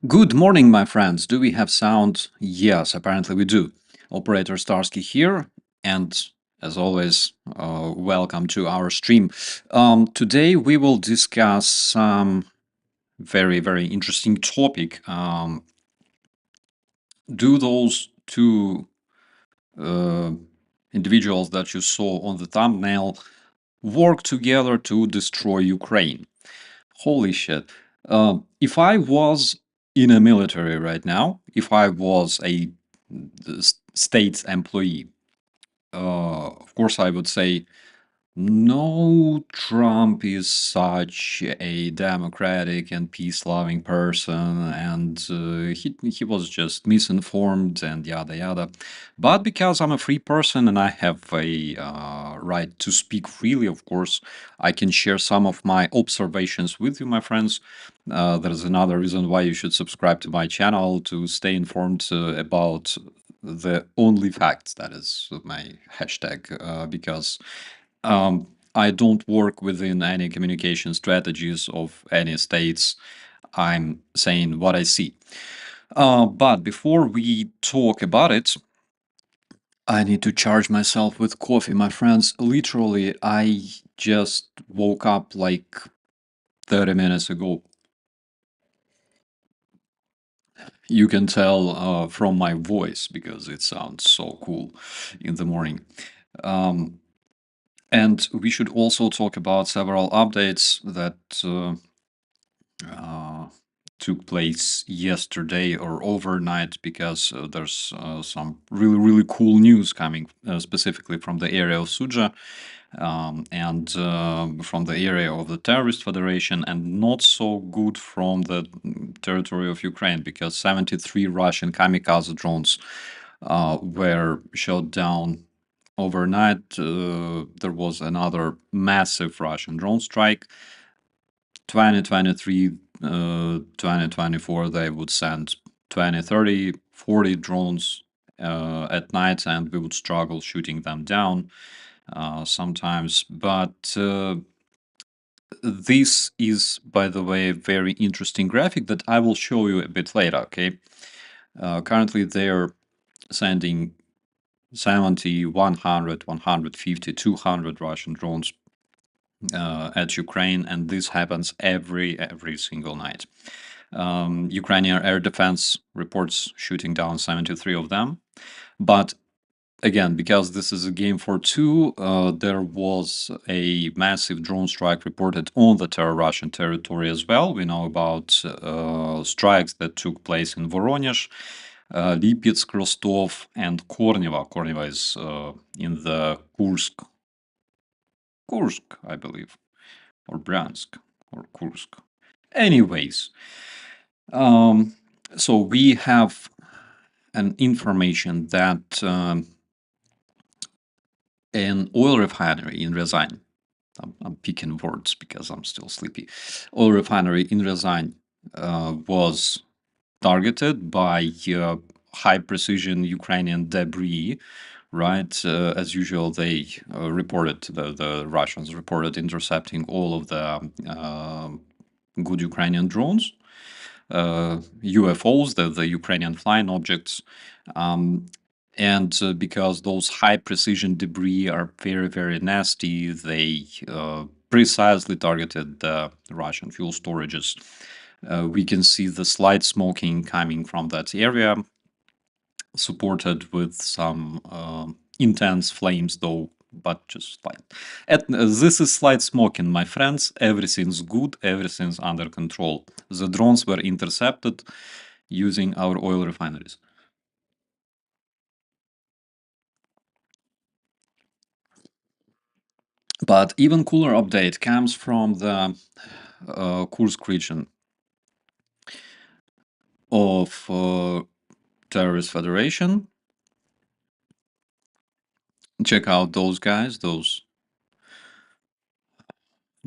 Good morning, my friends. Do we have sound? Yes, apparently we do. Operator Starsky here, and as always, welcome to our stream. Today we will discuss some very interesting topic. Do those two uh, individuals that you saw on the thumbnail work together to destroy Ukraine? Holy shit. If I was in a military right now, if I was a state employee, of course I would say, no, Trump is such a democratic and peace-loving person, and he was just misinformed and yada yada. But because I'm a free person and I have a right to speak freely, of course, I can share some of my observations with you, my friends. There's another reason why you should subscribe to my channel to stay informed about the only facts. That is my hashtag, because I don't work within any communication strategies of any states. I'm saying what I see. But before we talk about it, I need to charge myself with coffee, my friends. Literally, I just woke up like 30 minutes ago. You can tell from my voice because it sounds so cool in the morning. Um, and we should also talk about several updates that uh, took place yesterday or overnight, because there's some really cool news coming specifically from the area of Suja, and from the area of the terrorist federation, and not so good from the territory of Ukraine, because 73 Russian kamikaze drones were shot down overnight. There was another massive Russian drone strike. 2023, 2024, they would send 20, 30, 40 drones at night, and we would struggle shooting them down sometimes. But this is, by the way, a very interesting graphic that I will show you a bit later, okay? Currently, they're sending 70, 100, 150, 200 Russian drones at Ukraine, and this happens every single night. Ukrainian air defense reports shooting down 73 of them, but again, because this is a game for two, there was a massive drone strike reported on the Russian territory as well. We know about strikes that took place in Voronezh, Lipetsk, Rostov, and Korneva. Korneva is in the Kursk, I believe, or Bryansk, or Kursk. Anyways, um, so we have an information that an oil refinery in Ryazan, I'm picking words because I'm still sleepy, oil refinery in Ryazan was targeted by high precision Ukrainian debris, right? As usual, they reported, the Russians reported intercepting all of the good Ukrainian drones, UFOs, the Ukrainian flying objects. And because those high precision debris are very nasty, they precisely targeted the Russian fuel storages. We can see the slight smoking coming from that area, supported with some intense flames, though, but just slight. This is slight smoking, my friends. Everything's good, everything's under control. The drones were intercepted using our oil refineries. But even cooler update comes from the Kursk region of terrorist federation. Check out those guys, those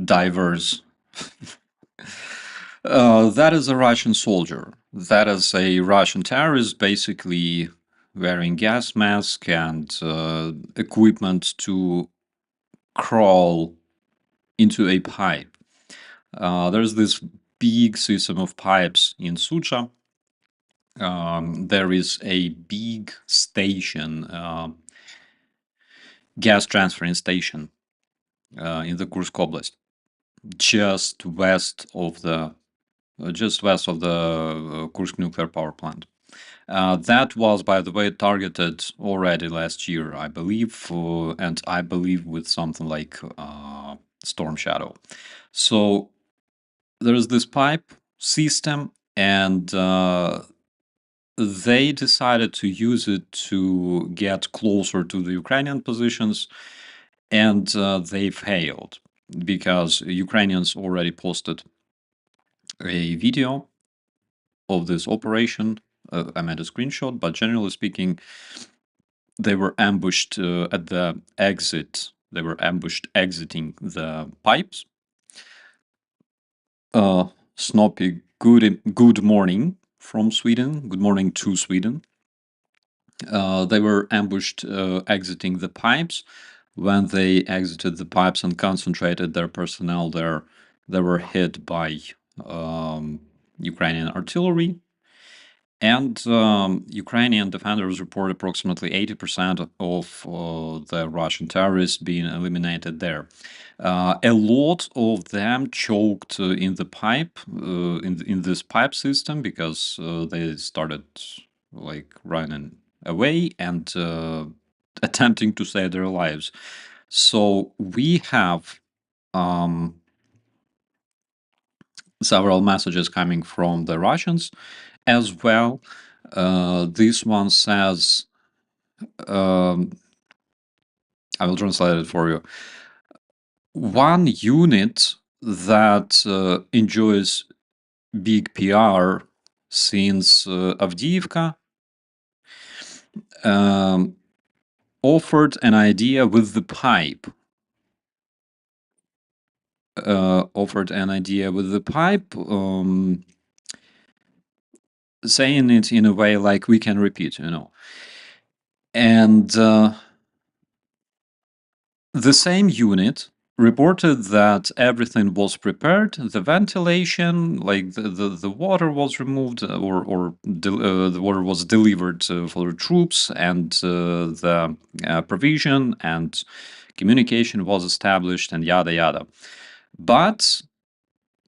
divers. That is a Russian soldier. That is a Russian terrorist, basically wearing gas mask and equipment to crawl into a pipe. There's this big system of pipes in Sucha, There is a big station, gas transferring station in the Kursk Oblast, just west of the Kursk nuclear power plant. That was, by the way, targeted already last year, I believe, and I believe with something like Storm Shadow. So there's this pipe system, and they decided to use it to get closer to the Ukrainian positions, and they failed because Ukrainians already posted a video of this operation. I made a screenshot, but generally speaking, they were ambushed at the exit. They were ambushed exiting the pipes. Snoppy, good morning from Sweden. Good morning to Sweden. They were ambushed exiting the pipes. When they exited the pipes and concentrated their personnel there, they were hit by Ukrainian artillery. And Ukrainian defenders report approximately 80% of the Russian terrorists being eliminated there. A lot of them choked in the pipe, in this pipe system, because they started like running away and attempting to save their lives. So we have several messages coming from the Russians as well. This one says, I will translate it for you. One unit that enjoys big PR since Avdiivka offered an idea with the pipe. Saying it in a way like we can repeat, And the same unit reported that everything was prepared, the ventilation, like the water was removed, or the water was delivered for the troops, and the provision and communication was established, and yada yada. But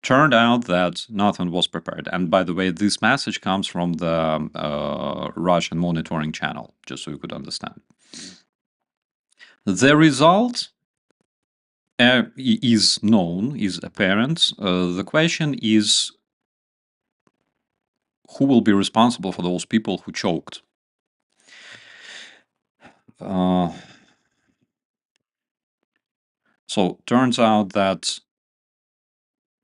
turned out that nothing was prepared. And by the way, this message comes from the Russian monitoring channel, just so you could understand. The result is known, is apparent. The question is, who will be responsible for those people who choked? So turns out that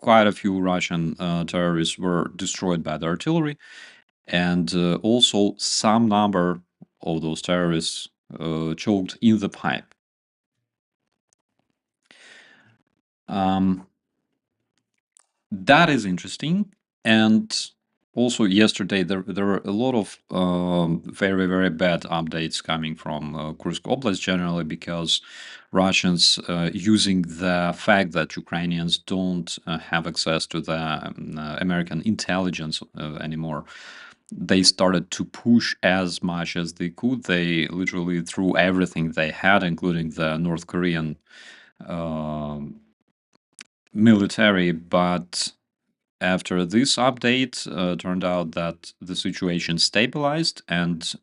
quite a few Russian terrorists were destroyed by the artillery, and also some number of those terrorists choked in the pipe. That is interesting. And also yesterday there were a lot of very, very bad updates coming from Kursk Oblast generally, because Russians, using the fact that Ukrainians don't have access to the American intelligence anymore, they started to push as much as they could. They literally threw everything they had, including the North Korean military. But after this update, turned out that the situation stabilized, and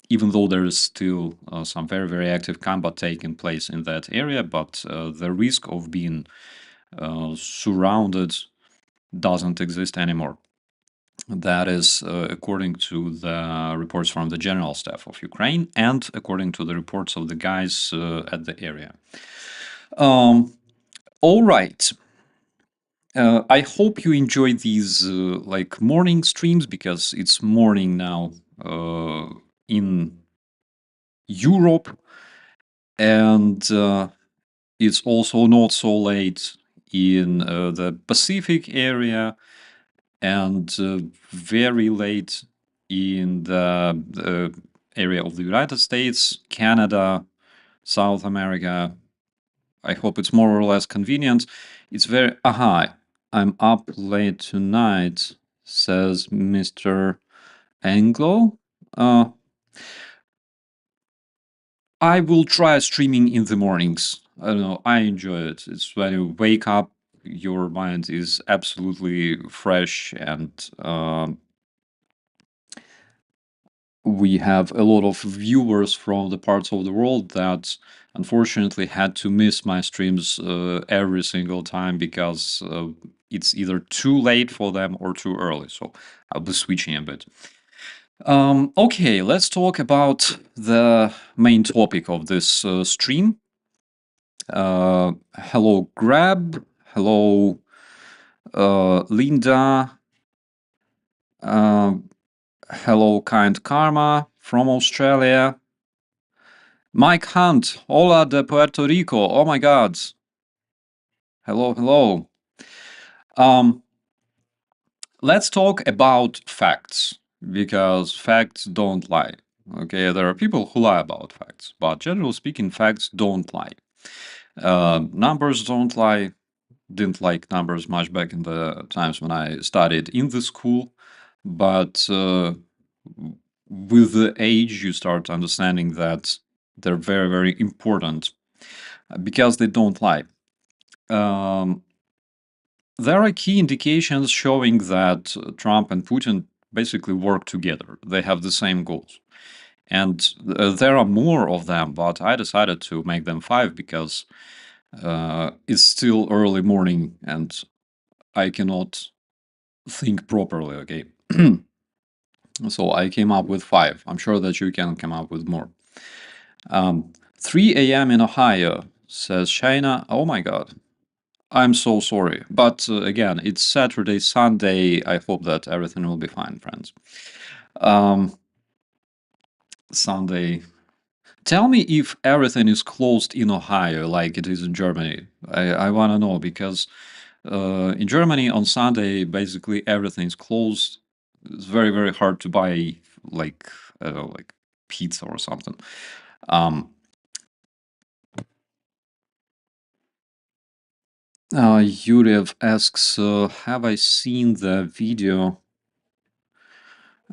even though there is still some very, very active combat taking place in that area, but the risk of being surrounded doesn't exist anymore. That is according to the reports from the General Staff of Ukraine, and according to the reports of the guys at the area. All right. I hope you enjoy these like morning streams, because it's morning now in Europe, and it's also not so late in the Pacific area, and very late in the area of the United States, Canada, South America. I hope it's more or less convenient. It's very... I'm up late tonight, says Mr. Anglo. Uh, I will try streaming in the mornings. I don't know. I enjoy it. It's when you wake up, your mind is absolutely fresh, and we have a lot of viewers from the parts of the world that unfortunately had to miss my streams every single time because it's either too late for them or too early. So I'll be switching a bit. Okay, let's talk about the main topic of this stream. Hello, Grab. Hello, Linda. Uh, Hello, Kind Karma from Australia. Mike Hunt. Hola de Puerto Rico. Oh my God. Hello, hello. Um, let's talk about facts because facts don't lie. Okay, there are people who lie about facts, but generally speaking, facts don't lie. Numbers don't lie. Didn't like numbers much back in the times when I studied in the school, but with the age, you start understanding that they're very, very important because they don't lie. Um, there are key indications showing that Trump and Putin basically work together. They have the same goals. And there are more of them, but I decided to make them five because it's still early morning and I cannot think properly, okay? So I came up with five. I'm sure that you can come up with more. 3 a.m. in Ohio, says China. Oh my God. I'm so sorry. But again, it's Saturday, Sunday. I hope that everything will be fine, friends. Sunday. Tell me if everything is closed in Ohio like it is in Germany. I want to know because in Germany on Sunday, basically everything's closed. It's very, very hard to buy like, I don't know, like pizza or something. Yurev asks, have I seen the video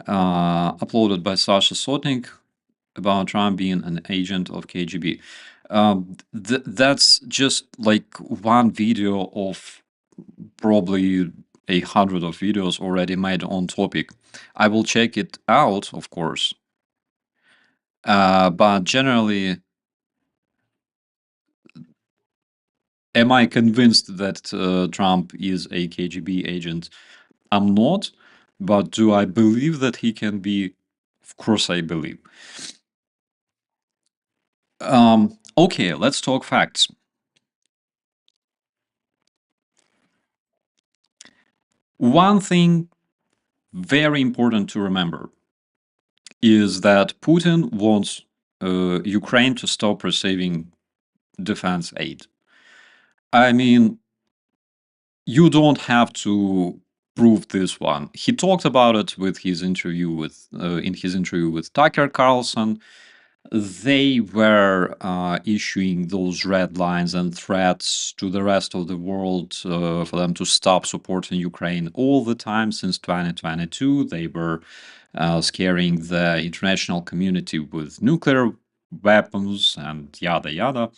uploaded by Sasha Sotnik about Trump being an agent of KGB? That's just like one video of probably 100 of videos already made on topic. I will check it out, of course. But generally, am I convinced that Trump is a KGB agent? I'm not, but do I believe that he can be? Of course, I believe. Okay, let's talk facts. One thing very important to remember is that Putin wants Ukraine to stop receiving defense aid. I mean, you don't have to prove this one. He talked about it with his interview with in his interview with Tucker Carlson. They were issuing those red lines and threats to the rest of the world for them to stop supporting Ukraine all the time since 2022. They were scaring the international community with nuclear weapons and yada yada.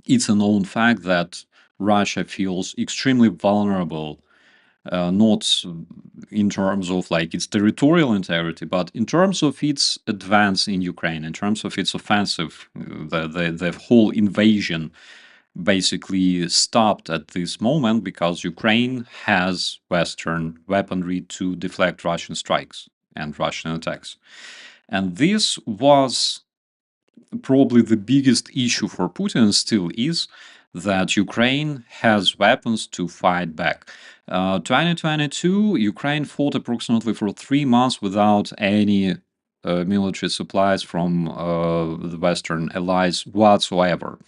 It's a known fact that Russia feels extremely vulnerable, not in terms of like its territorial integrity, but in terms of its advance in Ukraine, in terms of its offensive, the whole invasion basically stopped at this moment because Ukraine has Western weaponry to deflect Russian strikes and Russian attacks. And this was probably the biggest issue for Putin still is that Ukraine has weapons to fight back. 2022, Ukraine fought approximately for 3 months without any military supplies from the Western allies whatsoever.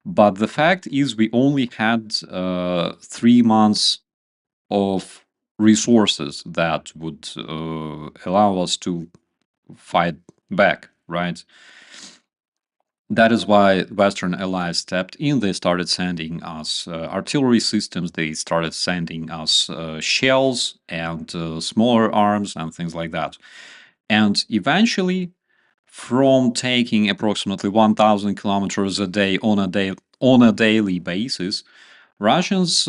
But the fact is, we only had 3 months of resources that would allow us to fight back, right? That is why Western allies stepped in. They started sending us artillery systems. They started sending us shells and smaller arms and things like that. And eventually, from taking approximately 1,000 kilometers a day on a daily basis, Russians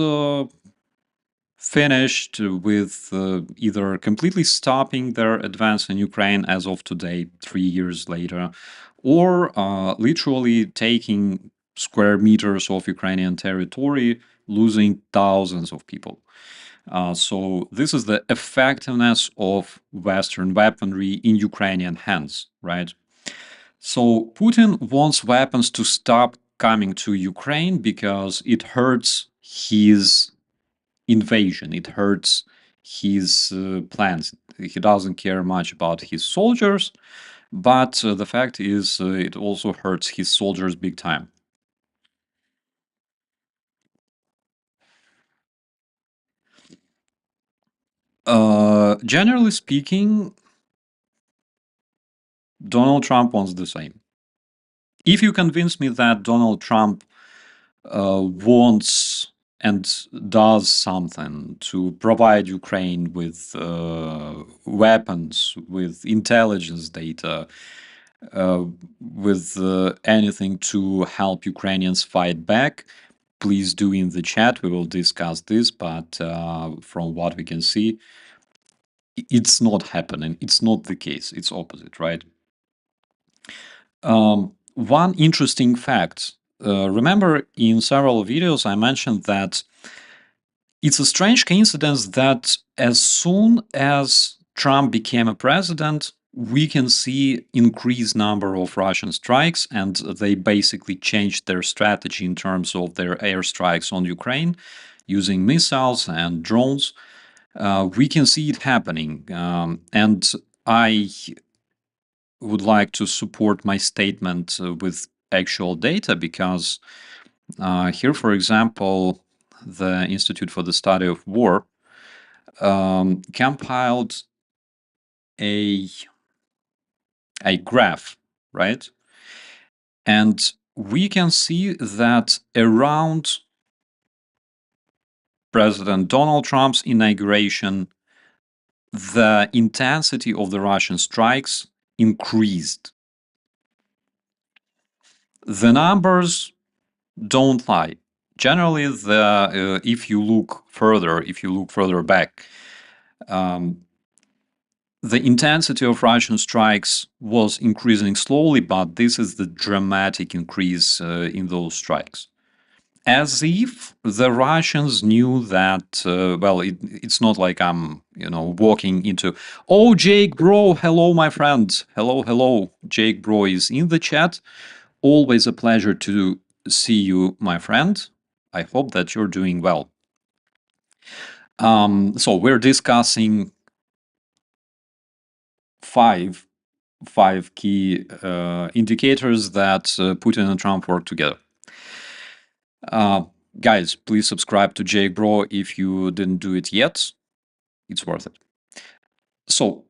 finished with either completely stopping their advance in Ukraine as of today, 3 years later, or literally taking square meters of Ukrainian territory, losing thousands of people. So this is the effectiveness of Western weaponry in Ukrainian hands, right? So Putin wants weapons to stop coming to Ukraine because it hurts his invasion. It hurts his plans. He doesn't care much about his soldiers, but the fact is, it also hurts his soldiers big time. Generally speaking, Donald Trump wants the same. If you convince me that Donald Trump wants and does something to provide Ukraine with weapons, with intelligence data, uh, with anything to help Ukrainians fight back, please do in the chat. We will discuss this, but from what we can see, it's not happening. It's not the case. It's opposite, right? One interesting fact. Remember, in several videos, I mentioned that it's a strange coincidence that as soon as Trump became a president, we can see increased number of Russian strikes, and they basically changed their strategy in terms of their airstrikes on Ukraine using missiles and drones. We can see it happening, and I would like to support my statement with actual data because here, for example, the Institute for the Study of War compiled a graph, right? And we can see that around President Donald Trump's inauguration, the intensity of the Russian strikes increased. The numbers don't lie. Generally, if you look further back, the intensity of Russian strikes was increasing slowly, but this is the dramatic increase in those strikes. As if the Russians knew that, it's not like I'm, walking into, oh, Jake Bro, hello, my friend. Hello. Jake Bro is in the chat. Always a pleasure to see you, my friend. I hope that you're doing well. So we're discussing five key indicators that Putin and Trump work together. Guys, please subscribe to Jake Bro if you didn't do it yet. It's worth it. So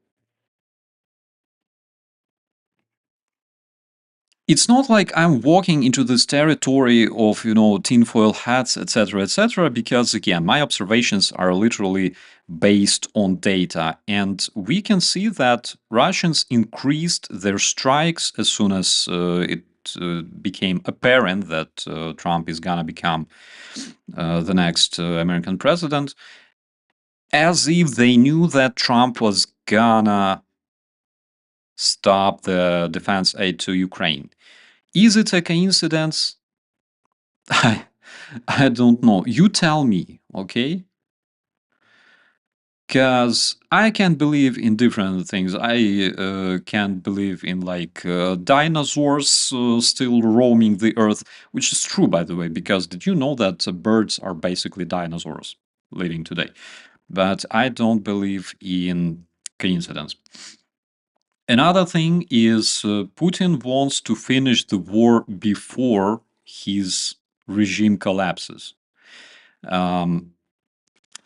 it's not like I'm walking into this territory of, tinfoil hats, etc., because again, my observations are literally based on data. And we can see that Russians increased their strikes as soon as it became apparent that Trump is gonna become the next American president, as if they knew that Trump was gonna stop the defense aid to Ukraine. Is it a coincidence? I don't know. You tell me, okay? Because I can believe in different things. I can believe in dinosaurs still roaming the earth, which is true, by the way, because did you know that birds are basically dinosaurs living today? But I don't believe in coincidence. Another thing is Putin wants to finish the war before his regime collapses.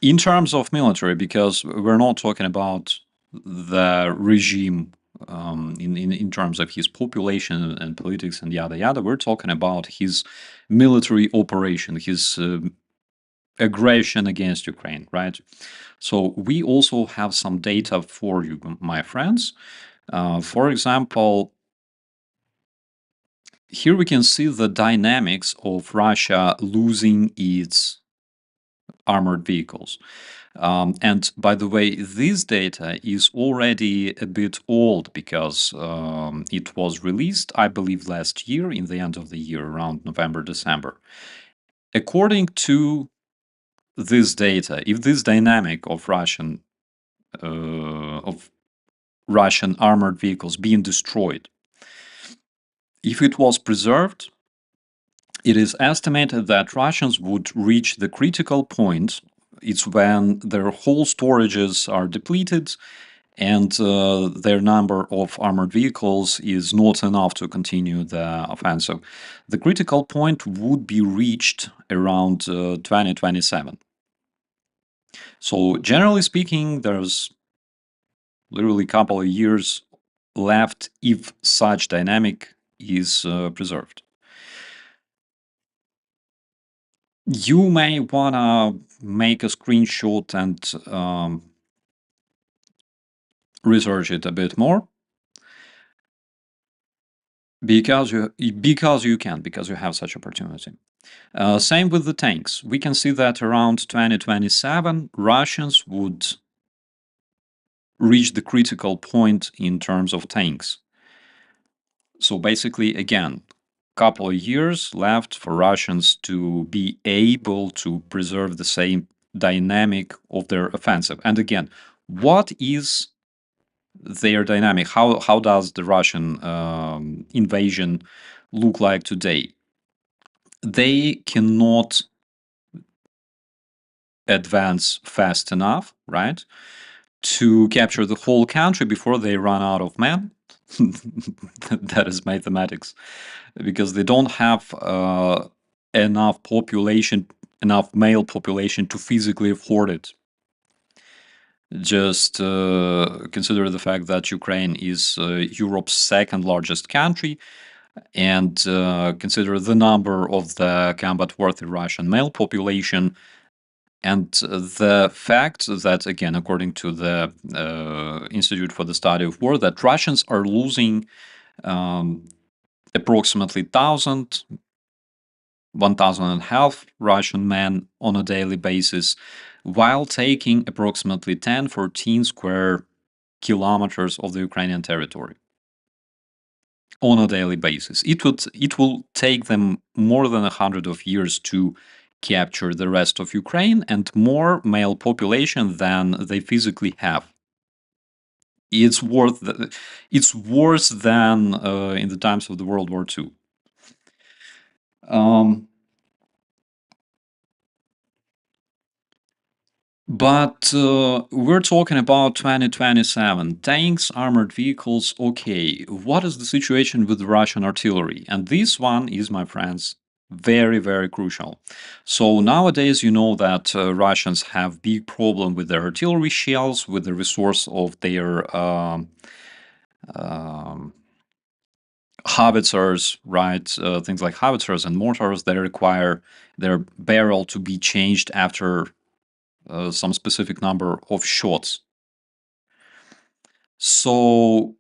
In terms of military, because we're not talking about the regime in terms of his population and politics and yada yada, we're talking about his military operation, his aggression against Ukraine, right? So we also have some data for you, my friends. For example, here we can see the dynamics of Russia losing its armored vehicles. And by the way, this data is already a bit old because it was released, I believe, last year, in the end of the year, around November, December. According to this data, if this dynamic of Russian armored vehicles being destroyed, if it was preserved, it is estimated that Russians would reach the critical point. It's when their whole storages are depleted and their number of armored vehicles is not enough to continue the offensive. The critical point would be reached around 2027. So generally speaking, there's literally a couple of years left if such dynamic is preserved. You may want to make a screenshot and research it a bit more because you have such opportunity. Same with the tanks. We can see that around 2027, Russians would reach the critical point in terms of tanks. So basically, again, couple of years left for Russians to be able to preserve the same dynamic of their offensive. And again, what is their dynamic? How does the Russian invasion look like today? They cannot advance fast enough, right, to capture the whole country before they run out of men. That is mathematics, because they don't have enough population, enough male population to physically afford it. Just consider the fact that Ukraine is Europe's second largest country, and consider the number of the combat-worthy Russian male population, and the fact that, again, according to the Institute for the Study of War, that Russians are losing approximately 1,000 and a half Russian men on a daily basis, while taking approximately 10-14 square kilometers of the Ukrainian territory on a daily basis. It will take them more than 100 of years to capture the rest of Ukraine and more male population than they physically have. It's worse than in the times of the World War II. But we're talking about 2027. Tanks, armored vehicles, okay. What is the situation with Russian artillery? And this one is, my friends, very, very crucial. So nowadays, you know that Russians have big problem with their artillery shells, with the resource of their howitzers, right? Things like howitzers and mortars that require their barrel to be changed after some specific number of shots. So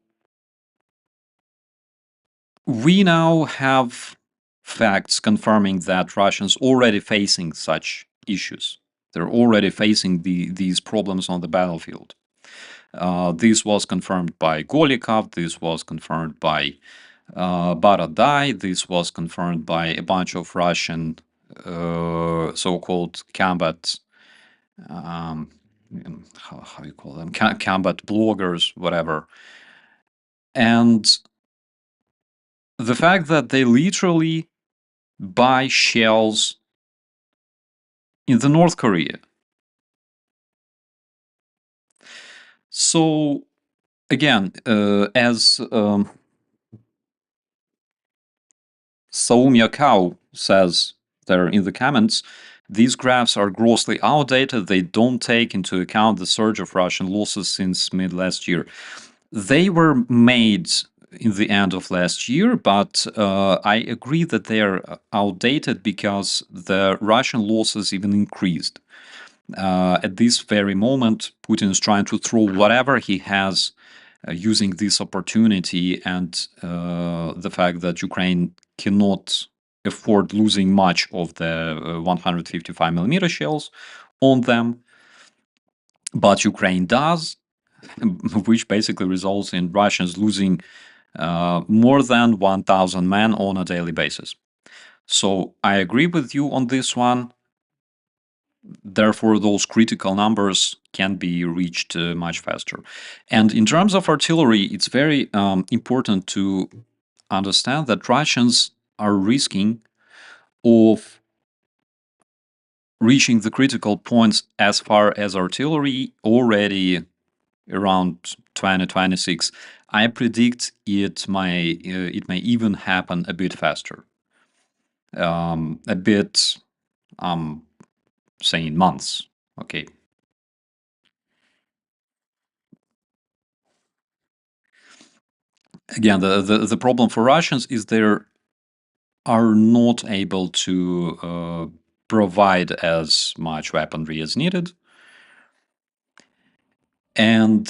we now have facts confirming that Russians already facing such issues. They're already facing these problems on the battlefield. This was confirmed by Golikov. This was confirmed by Baradai. This was confirmed by a bunch of Russian so-called combat how you call them, combat bloggers, whatever. And the fact that they literally buy shells in the North Korea. So again, as Saumya Cow says there in the comments, these graphs are grossly outdated. They don't take into account the surge of Russian losses since mid last year. They were made in the end of last year, but I agree that they are outdated because the Russian losses even increased. At this very moment, Putin is trying to throw whatever he has using this opportunity and the fact that Ukraine cannot afford losing much of the 155 millimeter shells on them, but Ukraine does, which basically results in Russians losing more than 1,000 men on a daily basis. So I agree with you on this one. Therefore, those critical numbers can be reached much faster. And in terms of artillery, it's very important to understand that Russians are risking of reaching the critical points as far as artillery already around 2026. I predict it may even happen a bit faster, a bit saying months. Okay. Again, the problem for Russians is they are not able to provide as much weaponry as needed. And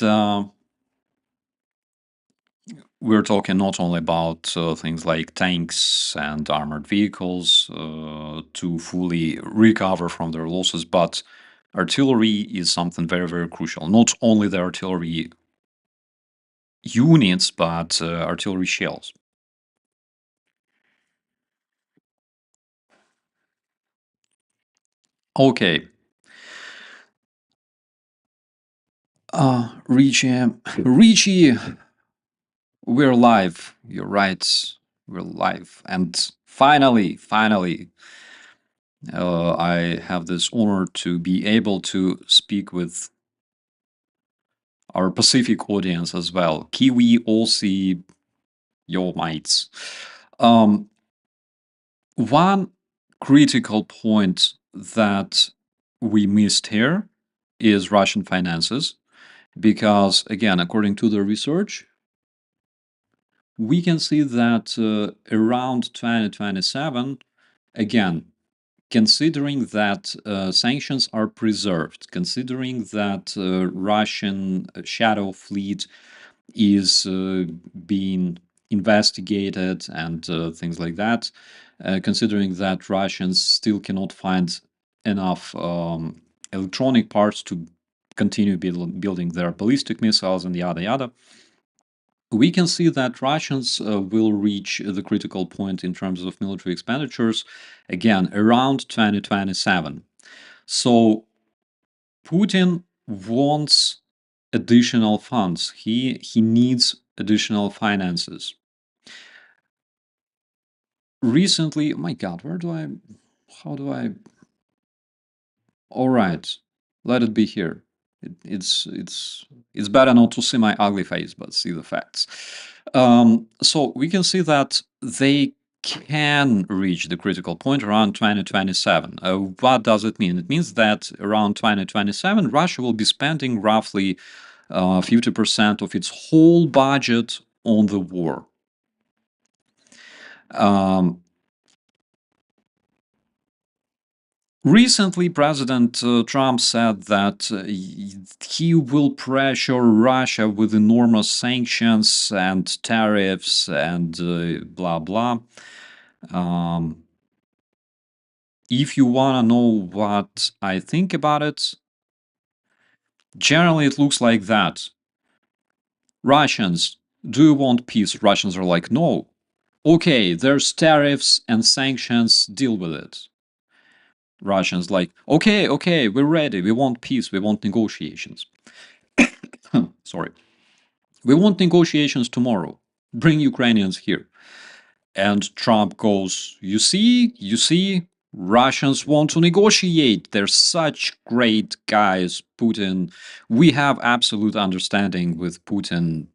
we're talking not only about things like tanks and armored vehicles to fully recover from their losses, but artillery is something very, very crucial. Not only the artillery units, but artillery shells. Okay. Richie, we're live. You're right. We're live. And finally, I have this honor to be able to speak with our Pacific audience as well. Kiwi, Aussie, yo mates. One critical point that we missed here is Russian finances, because, again, according to the research, we can see that around 2027, again, considering that sanctions are preserved, considering that Russian shadow fleet is being investigated and things like that, considering that Russians still cannot find enough electronic parts to continue building their ballistic missiles and yada yada, we can see that Russians will reach the critical point in terms of military expenditures, again, around 2027. So Putin wants additional funds. He needs additional finances. Recently, oh my God, how do I, all right, let it be here. It's better not to see my ugly face, but see the facts. So we can see that they can reach the critical point around 2027. What does it mean? It means that around 2027, Russia will be spending roughly 50% of its whole budget on the war. Recently, President Trump said that he will pressure Russia with enormous sanctions and tariffs and blah blah. If you want to know what I think about it, generally it looks like that. Russians, do you want peace? Russians are like, no. Okay, there's tariffs and sanctions, deal with it. Russians like, okay, we're ready. We want peace. We want negotiations. Sorry. We want negotiations tomorrow. Bring Ukrainians here. And Trump goes, you see, Russians want to negotiate. They're such great guys, Putin. We have absolute understanding with Putin,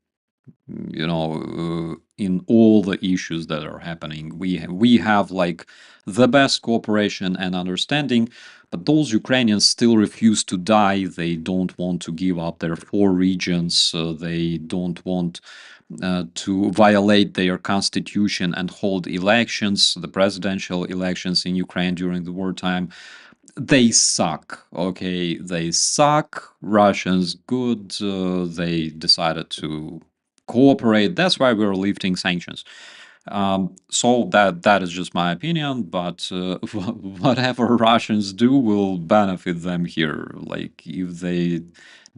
in all the issues that are happening. We have like the best cooperation and understanding, but those Ukrainians still refuse to die. They don't want to give up their 4 regions. They don't want to violate their constitution and hold elections, the presidential elections in Ukraine during the wartime. They suck, okay? They suck. Russians, good. They decided to cooperate. That's why we're lifting sanctions. So that is just my opinion, but whatever Russians do will benefit them here. Like if they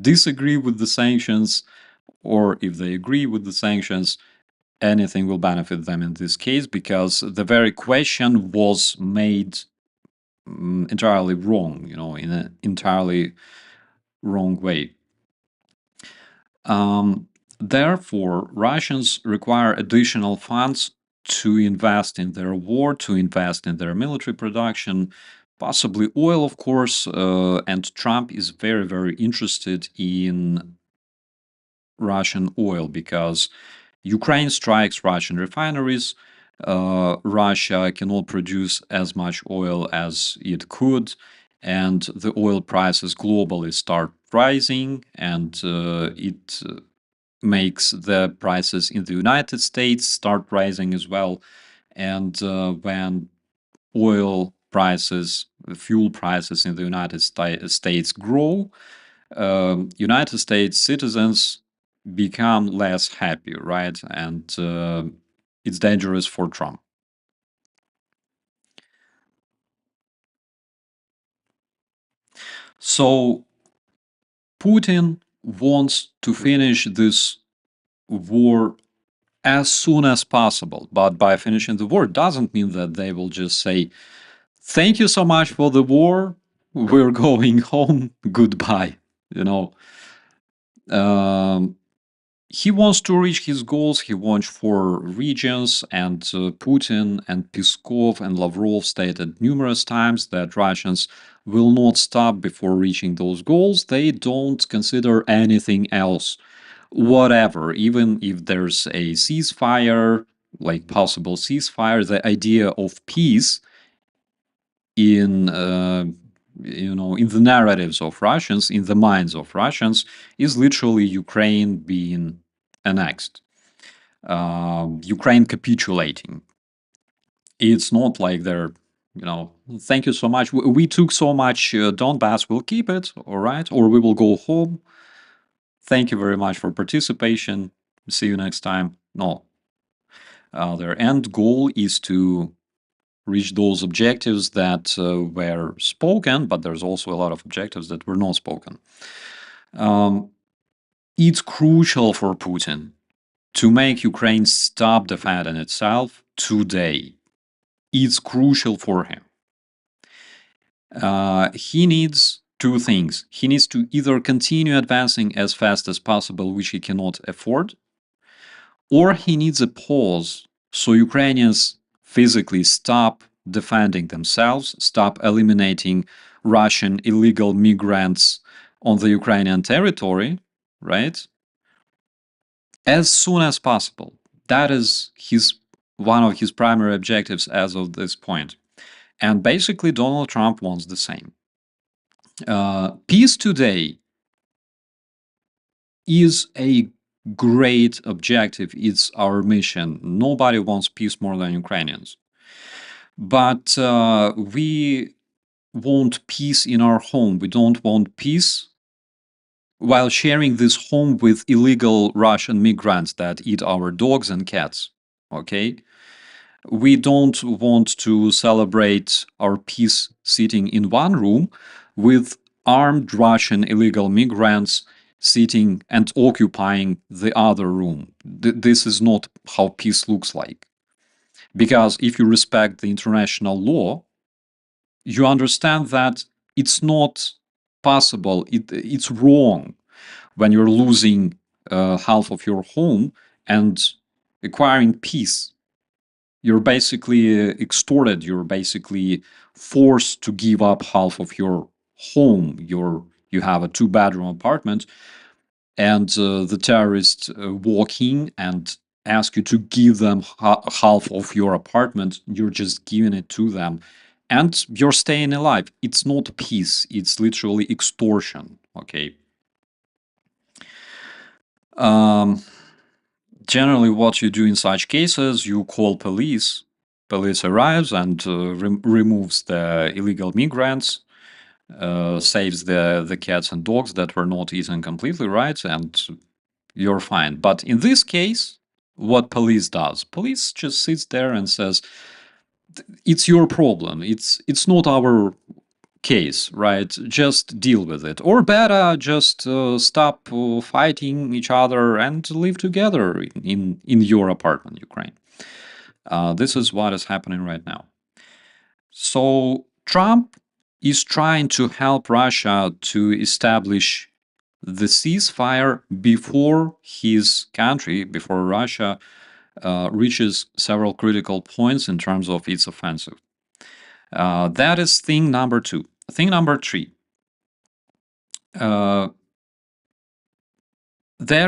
disagree with the sanctions or if they agree with the sanctions, anything will benefit them in this case because the very question was made entirely wrong, in an entirely wrong way. Therefore, Russians require additional funds to invest in their war, to invest in their military production, possibly oil, of course. And Trump is very, very interested in Russian oil because Ukraine strikes Russian refineries. Russia cannot produce as much oil as it could, and the oil prices globally start rising, and it makes the prices in the United States start rising as well. And when oil prices, fuel prices in the United States grow, United States citizens become less happy, right? And it's dangerous for Trump. So Putin wants to finish this war as soon as possible. But by finishing the war doesn't mean that they will just say, thank you so much for the war. We're going home. Goodbye. You know, um, he wants to reach his goals. He wants four regions, and Putin and Peskov and Lavrov stated numerous times that Russians will not stop before reaching those goals. They don't consider anything else, whatever, even if there's a ceasefire, like possible ceasefire, the idea of peace in in the narratives of Russians, in the minds of Russians, is literally Ukraine being annexed, Ukraine capitulating. It's not like they're, thank you so much. We took so much Donbass, we'll keep it, all right, or we will go home. Thank you very much for participation. See you next time. No, their end goal is to reach those objectives that were spoken, but there's also a lot of objectives that were not spoken. It's crucial for Putin to make Ukraine stop defending itself today. It's crucial for him. He needs two things. He needs to either continue advancing as fast as possible, which he cannot afford, or he needs a pause so Ukrainians physically stop defending themselves, stop eliminating Russian illegal migrants on the Ukrainian territory, right? As soon as possible. That is one of his primary objectives as of this point. And basically, Donald Trump wants the same. Peace today is a great objective. It's our mission. Nobody wants peace more than Ukrainians. But we want peace in our home. We don't want peace while sharing this home with illegal Russian migrants that eat our dogs and cats. Okay? We don't want to celebrate our peace sitting in one room with armed Russian illegal migrants sitting and occupying the other room. This is not how peace looks like. Because if you respect the international law, you understand that it's not possible, it's wrong when you're losing half of your home and acquiring peace. You're basically extorted, you're basically forced to give up half of your home. You have a two-bedroom apartment, and the terrorists walk in and ask you to give them half of your apartment. You're just giving it to them, and you're staying alive. It's not peace, it's literally extortion. Okay. Generally, what you do in such cases, you call police. Police arrives and removes the illegal migrants, saves the cats and dogs that were not eaten completely, right? And you're fine. But in this case, what police does, police just sits there and says, it's your problem. It's not our case, right? Just deal with it. Or better, just stop fighting each other and live together in your apartment, Ukraine. This is what is happening right now. So Trump is trying to help Russia to establish the ceasefire before his country, before Russia, reaches several critical points in terms of its offensive. That is thing number two. Thing number three. There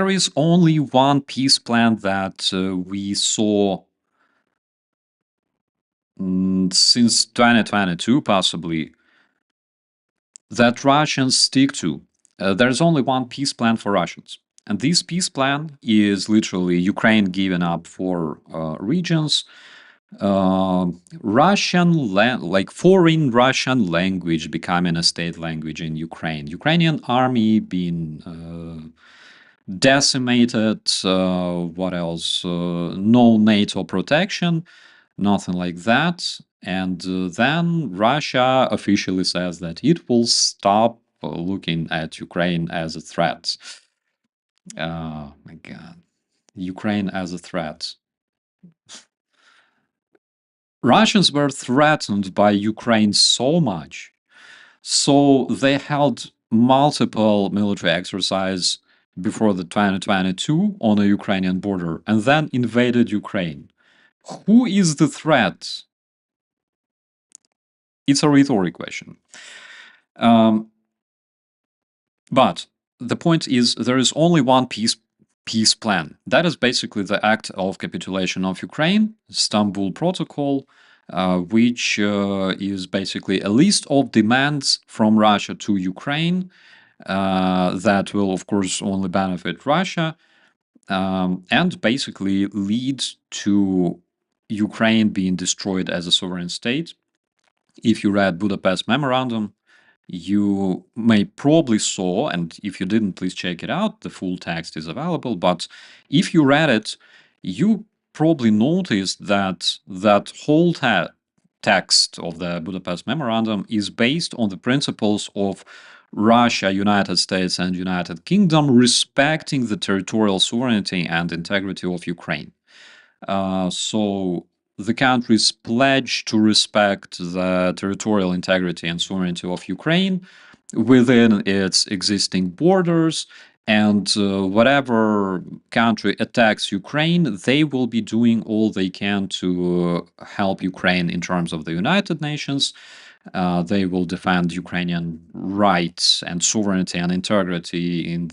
is only one peace plan that we saw since 2022, possibly, that Russians stick to. There's only one peace plan for Russians. And this peace plan is literally Ukraine giving up 4 regions, like foreign Russian language becoming a state language in Ukraine, Ukrainian army being decimated, what else? No NATO protection, nothing like that. And then Russia officially says that it will stop looking at Ukraine as a threat. Oh my God. Ukraine as a threat. Russians were threatened by Ukraine so much, so they held multiple military exercises before the 2022 on the Ukrainian border and then invaded Ukraine. Who is the threat? It's a rhetorical question. But the point is, there is only one peace plan. That is basically the act of capitulation of Ukraine, Istanbul Protocol, which is basically a list of demands from Russia to Ukraine that will, of course, only benefit Russia and basically lead to Ukraine being destroyed as a sovereign state. If you read Budapest Memorandum, you may probably saw, and if you didn't, please check it out. The full text is available. But if you read it, you probably noticed that that whole text of the Budapest Memorandum is based on the principles of Russia, United States, and United Kingdom respecting the territorial sovereignty and integrity of Ukraine. So the countries pledge to respect the territorial integrity and sovereignty of Ukraine within its existing borders. And whatever country attacks Ukraine, they will be doing all they can to help Ukraine in terms of the United Nations. They will defend Ukrainian rights and sovereignty and integrity in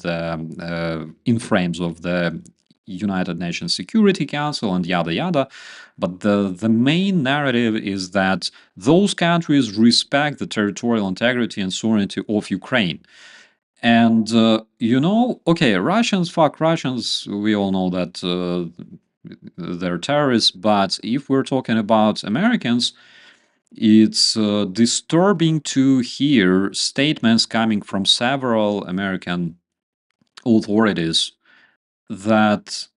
frames of the United Nations Security Council and yada yada. But the main narrative is that those countries respect the territorial integrity and sovereignty of Ukraine. And, okay, Russians, fuck Russians, we all know that they're terrorists, but if we're talking about Americans, it's disturbing to hear statements coming from several American authorities that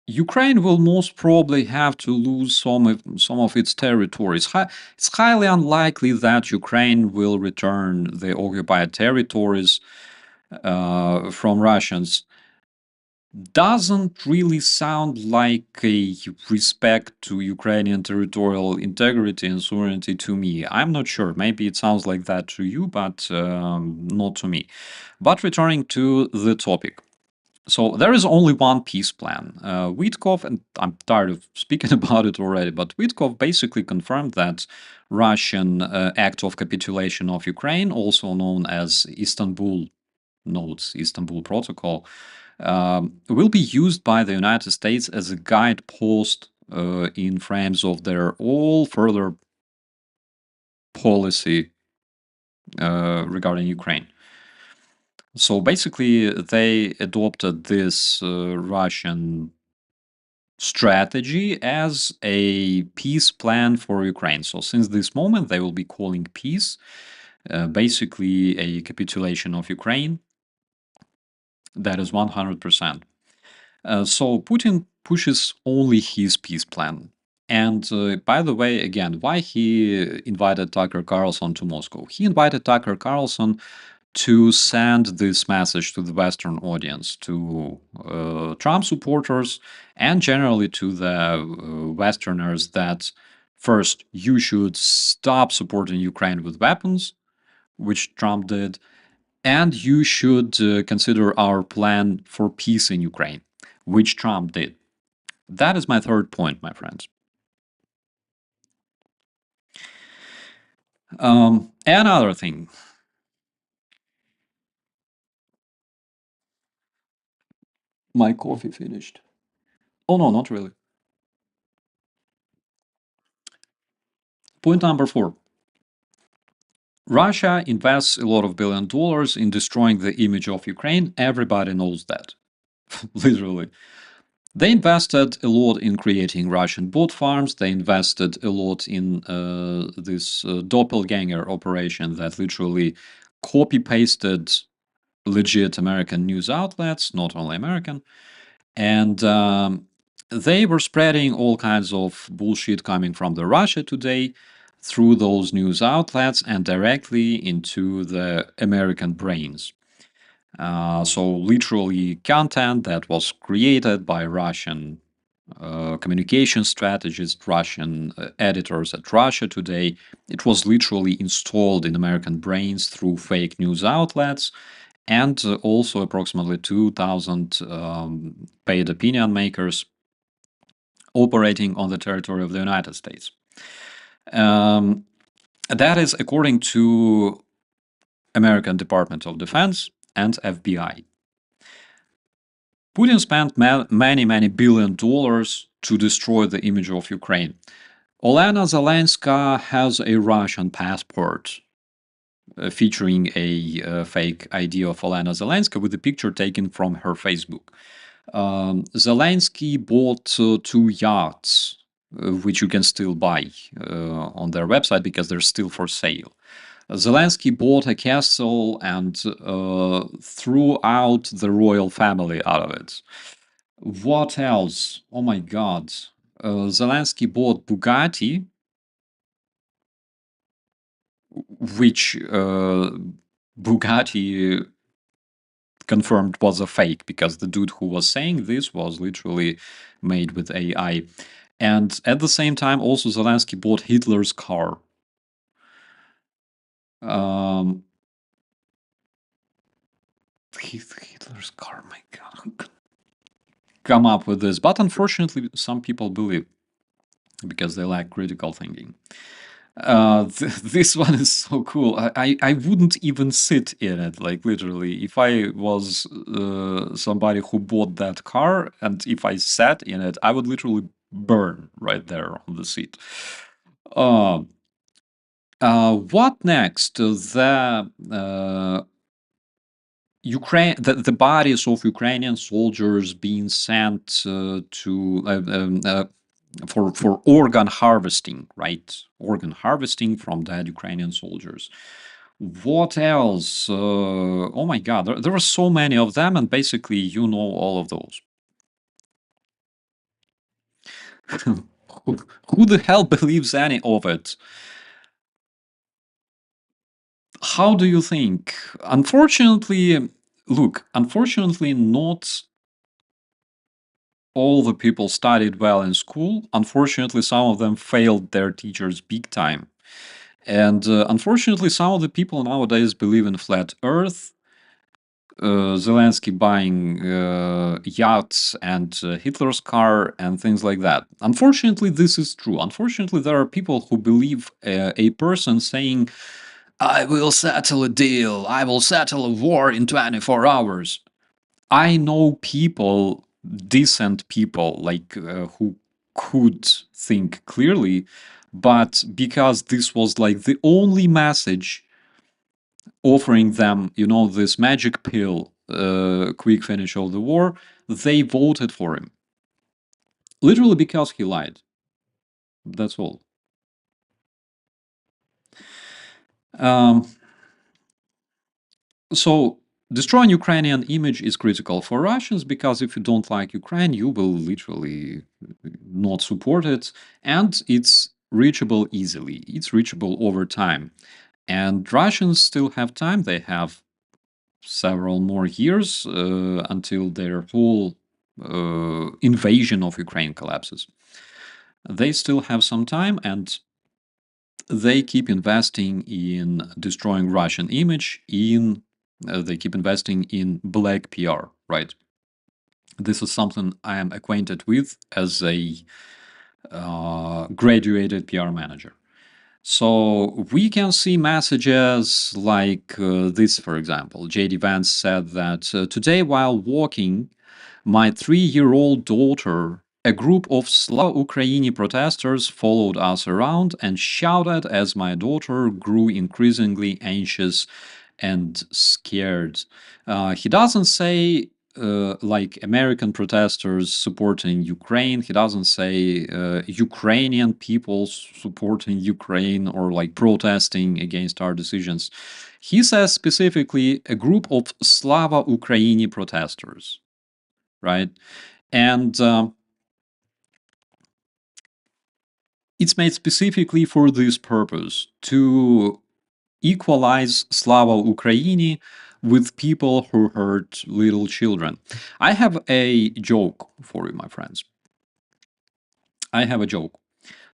Ukraine will most probably have to lose some of its territories. It's highly unlikely that Ukraine will return the occupied territories from Russians. Doesn't really sound like a respect to Ukrainian territorial integrity and sovereignty to me. I'm not sure. Maybe it sounds like that to you, but not to me. But returning to the topic. So there is only one peace plan. Witkov, and I'm tired of speaking about it already, but Witkov basically confirmed that Russian act of capitulation of Ukraine, also known as Istanbul Notes, Istanbul Protocol, will be used by the United States as a guidepost in frames of their all further policy regarding Ukraine. So basically, they adopted this Russian strategy as a peace plan for Ukraine. So since this moment, they will be calling peace basically a capitulation of Ukraine. That is 100%. So Putin pushes only his peace plan. And by the way, again, why he invited Tucker Carlson to Moscow? He invited Tucker Carlson to send this message to the Western audience, to Trump supporters, and generally to the Westerners that first, you should stop supporting Ukraine with weapons, which Trump did, and you should consider our plan for peace in Ukraine, which Trump did. That is my third point, my friends. Another thing, my coffee finished. Oh, no, not really. Point number four. Russia invests a lot of $1 billion in destroying the image of Ukraine. Everybody knows that. Literally. They invested a lot in creating Russian bot farms. They invested a lot in this doppelganger operation that literally copy pasted legit American news outlets, not only American. And they were spreading all kinds of bullshit coming from the Russia Today through those news outlets and directly into the American brains. So literally content that was created by Russian communication strategists, Russian editors at Russia Today, it was literally installed in American brains through fake news outlets and also approximately 2,000 paid opinion makers operating on the territory of the United States. That is according to American Department of Defense and FBI. Putin spent many, many $1 billion to destroy the image of Ukraine. Olena Zelenska has a Russian passport featuring a fake ID of Olena Zelenska with a picture taken from her Facebook. Zelensky bought 2 yachts, which you can still buy on their website because they're still for sale. Zelensky bought a castle and threw out the royal family out of it. What else? Oh my God. Zelensky bought Bugatti, which Bugatti confirmed was a fake because the dude who was saying this was literally made with AI. And at the same time, also Zelensky bought Hitler's car. Um, Hitler's car, my God, who could come up with this? But unfortunately, some people believe because they lack critical thinking. This one is so cool. I wouldn't even sit in it, like literally. If I was somebody who bought that car and if I sat in it, I would literally burn right there on the seat. Uh, what next? The bodies of Ukrainian soldiers being sent for organ harvesting, right? Organ harvesting from dead Ukrainian soldiers. What else? Oh my God, there were so many of them, and basically, you know all of those. Who the hell believes any of it? How do you think? Unfortunately, look, unfortunately, not all the people studied well in school. Unfortunately, some of them failed their teachers big time. And unfortunately, some of the people nowadays believe in flat Earth. Zelensky buying yachts and Hitler's car and things like that. Unfortunately, this is true. Unfortunately, there are people who believe a person saying, I will settle a deal, I will settle a war in 24 hours. I know people, decent people, like who could think clearly, but because this was like the only message offering them, you know, this magic pill, quick finish of the war, they voted for him. Literally because he lied. That's all. Um, so Destroying Ukrainian image is critical for Russians because if you don't like Ukraine, you will literally not support it, and it's reachable easily. It's reachable over time. And Russians still have time. They have several more years until their whole invasion of Ukraine collapses. They still have some time, and they keep investing in destroying Russian image. They keep investing in black PR, right? This is something I am acquainted with as a graduated PR manager. So we can see messages like this, for example. JD Vance said that today, while walking my 3-year-old daughter, a group of Slava Ukraini protesters followed us around and shouted as my daughter grew increasingly anxious and scared. He doesn't say like American protesters supporting Ukraine. He doesn't say Ukrainian people supporting Ukraine or like protesting against our decisions. He says specifically a group of Slava Ukraini protesters, right? And it's made specifically for this purpose to equalize Slava Ukraini with people who hurt little children. I have a joke for you, my friends. I have a joke.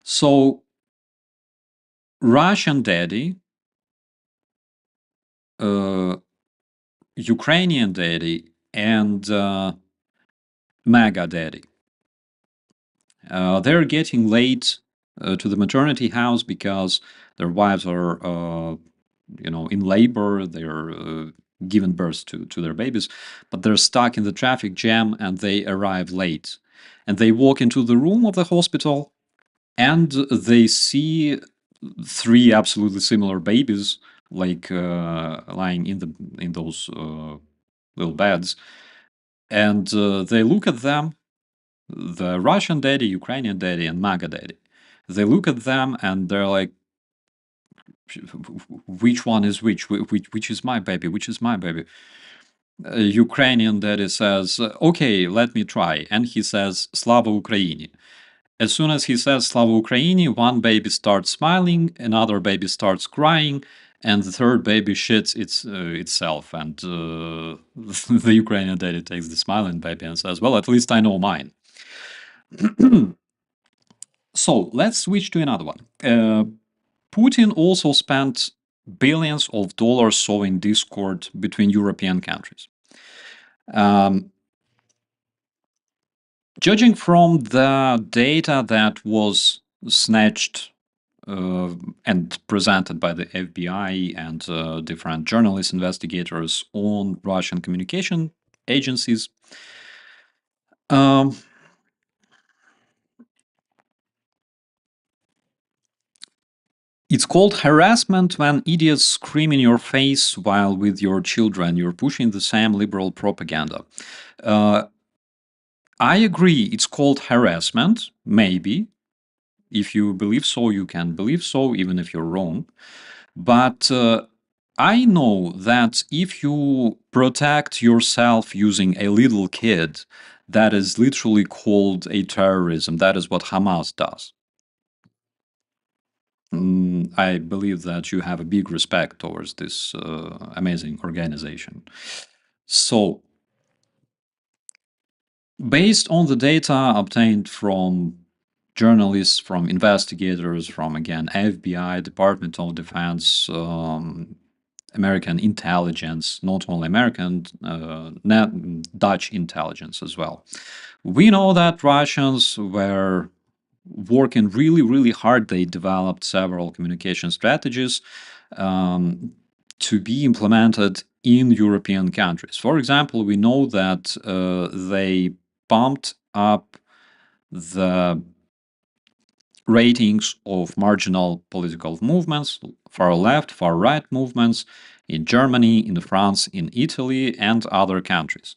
So, Russian daddy, uh, Ukrainian daddy, and MAGA daddy. They're getting late to the maternity house because their wives are, in labor. They're giving birth to their babies, but they're stuck in the traffic jam and they arrive late. And they walk into the room of the hospital and they see three absolutely similar babies, like lying in those little beds, and they look at them, the Russian daddy, Ukrainian daddy, and MAGA daddy. They look at them and they're like, which one is which? Which is my baby? Which is my baby? Ukrainian daddy says, okay, let me try. And he says, Slava Ukraini. As soon as he says Slava Ukraini, one baby starts smiling, another baby starts crying, and the third baby shits itself. And the Ukrainian daddy takes the smiling baby and says, well, at least I know mine. So let's switch to another one. Putin also spent billions of dollars sowing discord between European countries. Judging from the data that was snatched and presented by the FBI and different journalists, investigators on Russian communication agencies, it's called harassment when idiots scream in your face while with your children you're pushing the same liberal propaganda. I agree, it's called harassment, maybe. If you believe so, you can believe so, even if you're wrong. But I know that if you protect yourself using a little kid, that is literally called a terrorism. That is what Hamas does. I believe that you have a big respect towards this amazing organization. So, based on the data obtained from journalists, from investigators, from again FBI, Department of Defense, American intelligence, not only American, Dutch intelligence as well. We know that Russians were working really, really hard. They developed several communication strategies to be implemented in European countries. For example, we know that they pumped up the ratings of marginal political movements, far left, far right movements in Germany, in France, in Italy, and other countries.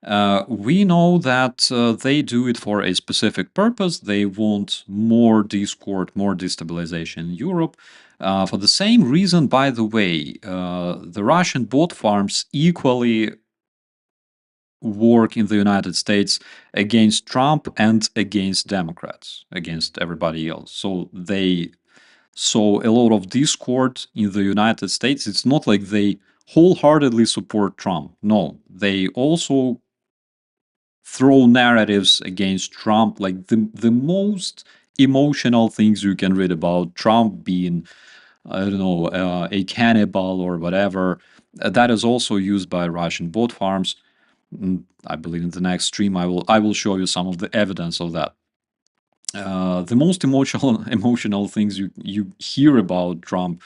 We know that they do it for a specific purpose. They want more discord, more destabilization in Europe. For the same reason, by the way, the Russian bot farms equally work in the United States against Trump and against Democrats, against everybody else. So they saw a lot of discord in the United States. It's not like they wholeheartedly support Trump. No, they also throw narratives against Trump, like the most emotional things you can read about Trump being, I don't know, a cannibal or whatever. That is also used by Russian bot farms. I believe in the next stream I will show you some of the evidence of that. The most emotional things you hear about Trump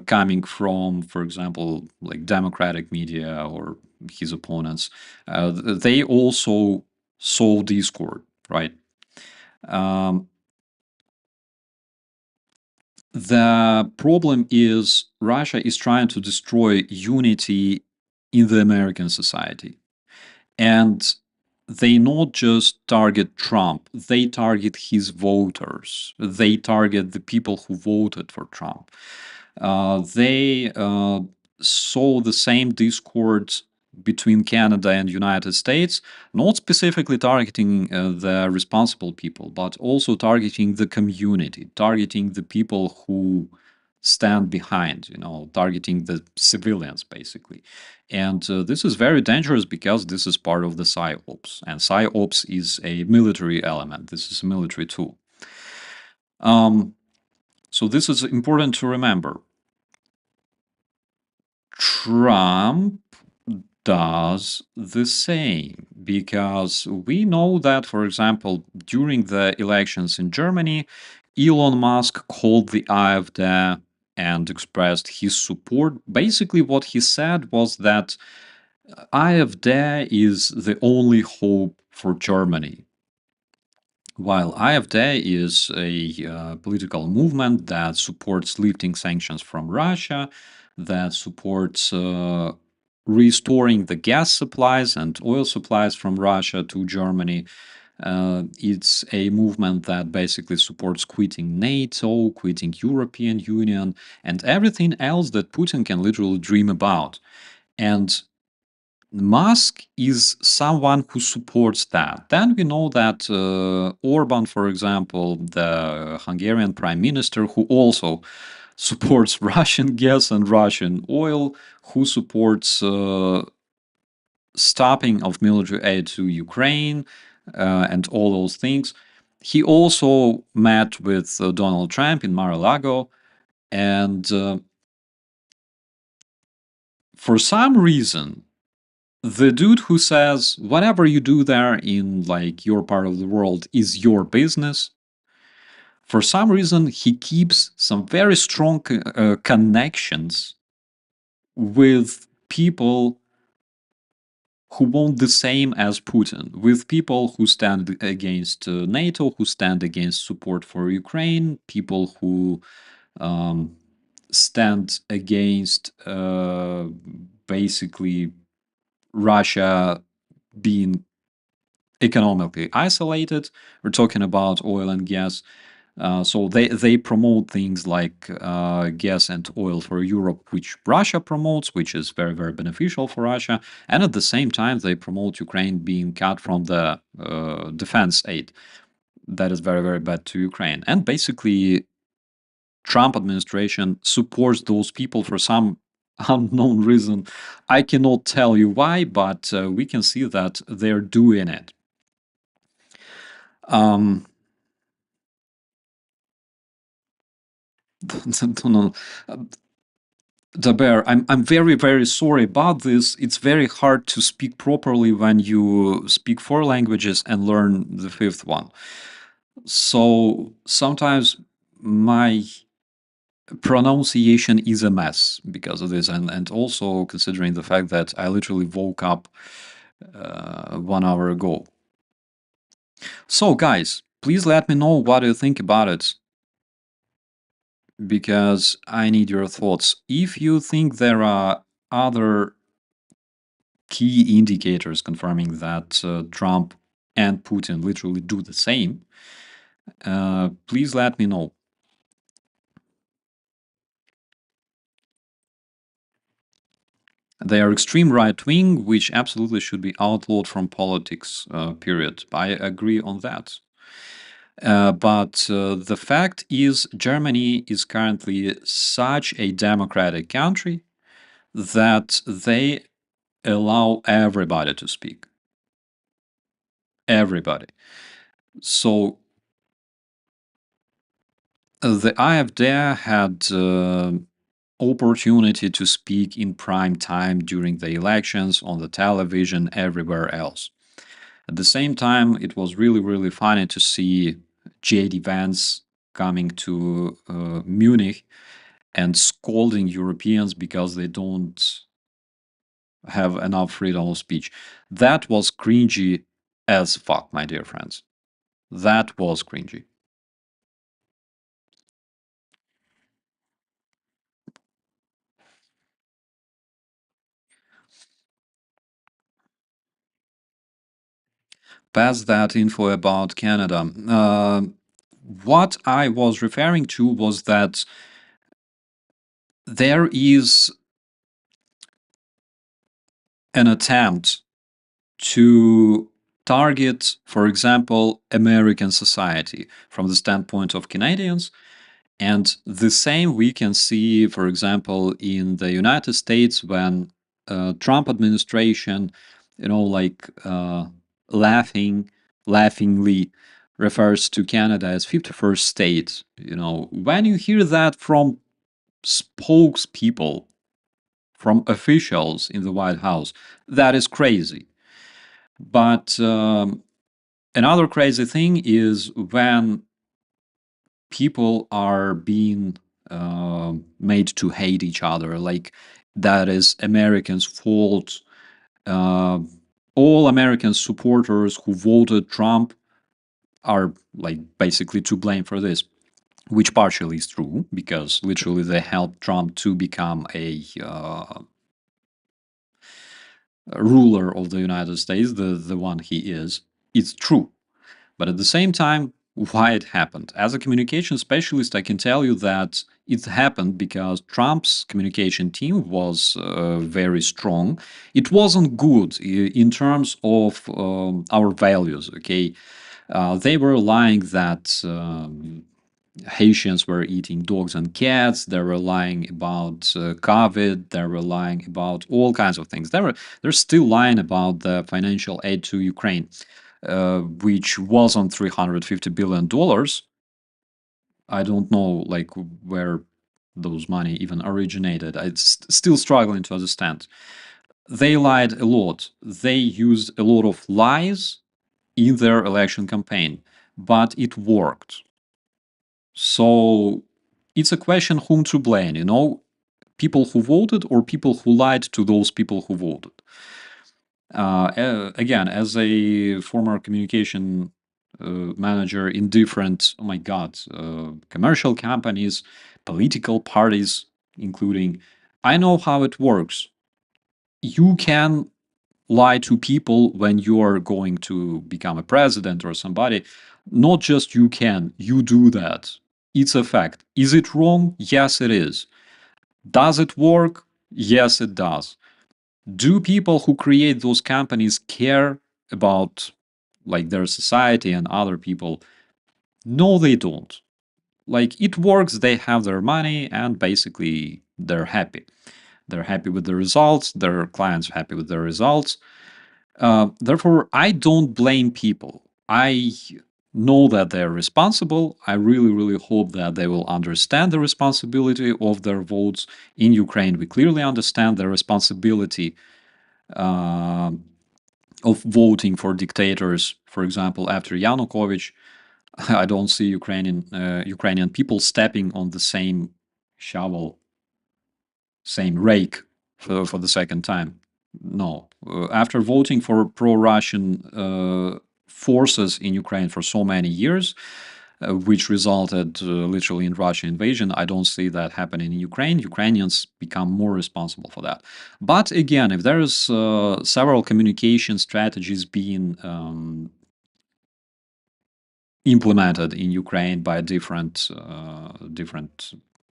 coming from, for example, like Democratic media or his opponents, they also sow discord, right? Um, the problem is Russia is trying to destroy unity in the American society. And they not just target Trump, they target his voters. They target the people who voted for Trump. They saw the same discord between Canada and United States, not specifically targeting the responsible people, but also targeting the community, targeting the people who stand behind, targeting the civilians basically. And this is very dangerous because this is part of the PsyOps, and PsyOps is a military element. This is a military tool. So this is important to remember. Trump does the same because we know that, for example, during the elections in Germany, Elon Musk called the AfD and expressed his support. Basically, what he said was that AfD is the only hope for Germany. While AfD is a political movement that supports lifting sanctions from Russia, that supports restoring the gas supplies and oil supplies from Russia to Germany. It's a movement that basically supports quitting NATO, quitting European Union, and everything else that Putin can literally dream about. And Musk is someone who supports that. Then we know that Orban, for example, the Hungarian prime minister, who also supports Russian gas and Russian oil, who supports stopping of military aid to Ukraine and all those things. He also met with Donald Trump in Mar-a-Lago, and for some reason, the dude who says whatever you do there in like your part of the world is your business, for some reason he keeps some very strong connections with people who want the same as Putin, with people who stand against NATO, who stand against support for Ukraine, people who um, stand against basically Russia being economically isolated. We're talking about oil and gas. So they promote things like gas and oil for Europe, which Russia promotes, which is very, very beneficial for Russia. And at the same time, they promote Ukraine being cut from the defense aid. That is very, very bad to Ukraine. And basically, Trump administration supports those people for some unknown reason. I cannot tell you why, but we can see that they're doing it. Um, no, Daber, I'm very, very sorry about this. It's very hard to speak properly when you speak four languages and learn the fifth one. So sometimes my pronunciation is a mess because of this, and also considering the fact that I literally woke up 1 hour ago. So, guys, please let me know what you think about it because I need your thoughts. If you think there are other key indicators confirming that Trump and Putin literally do the same, please let me know. They are extreme right wing, which absolutely should be outlawed from politics, period. I agree on that. But the fact is, Germany is currently such a democratic country that they allow everybody to speak. Everybody. So the AfD had opportunity to speak in prime time during the elections, on the television, everywhere else. At the same time, it was really, really funny to see JD Vance coming to Munich and scolding Europeans because they don't have enough freedom of speech. That was cringy as fuck, my dear friends. That was cringy. Pass that info about Canada. What I was referring to was that there is an attempt to target, for example, American society from the standpoint of Canadians. And the same we can see, for example, in the United States when Trump administration, like laughingly refers to Canada as 51st state. When you hear that from spokespeople, from officials in the White House, that is crazy. But another crazy thing is when people are being made to hate each other, like that is Americans' fault. Uh, all American supporters who voted Trump are like basically to blame for this, which partially is true because literally they helped Trump to become a ruler of the United States, the one he is. It's true. But at the same time, why it happened? As a communication specialist, I can tell you that it happened because Trump's communication team was very strong. It wasn't good in terms of our values, okay? They were lying that Haitians were eating dogs and cats. They were lying about COVID. They were lying about all kinds of things. They're still lying about the financial aid to Ukraine, which wasn't $350 billion. I don't know like where those money even originated. I'm still struggling to understand. They lied a lot. They used a lot of lies in their election campaign, but it worked. So it's a question whom to blame, people who voted or people who lied to those people who voted. Again, as a former communication manager in different, oh my God, commercial companies, political parties, including, I know how it works. You can lie to people when you are going to become a president or somebody. Not just you can, you do that. It's a fact. Is it wrong? Yes, it is. Does it work? Yes, it does. Do people who create those companies care about like their society and other people? No, they don't. Like it works, they have their money, and basically they're happy. They're happy with the results, their clients happy with the results. Therefore, I don't blame people. I know that they're responsible. I really, really hope that they will understand the responsibility of their votes. In Ukraine, we clearly understand the responsibility uh, of voting for dictators. For example, after Yanukovych, I don't see Ukrainian people stepping on the same shovel, same rake for the second time. No. After voting for pro-Russian forces in Ukraine for so many years, which resulted literally in Russian invasion. I don't see that happening in Ukraine. Ukrainians become more responsible for that. But again, if there is several communication strategies being implemented in Ukraine by different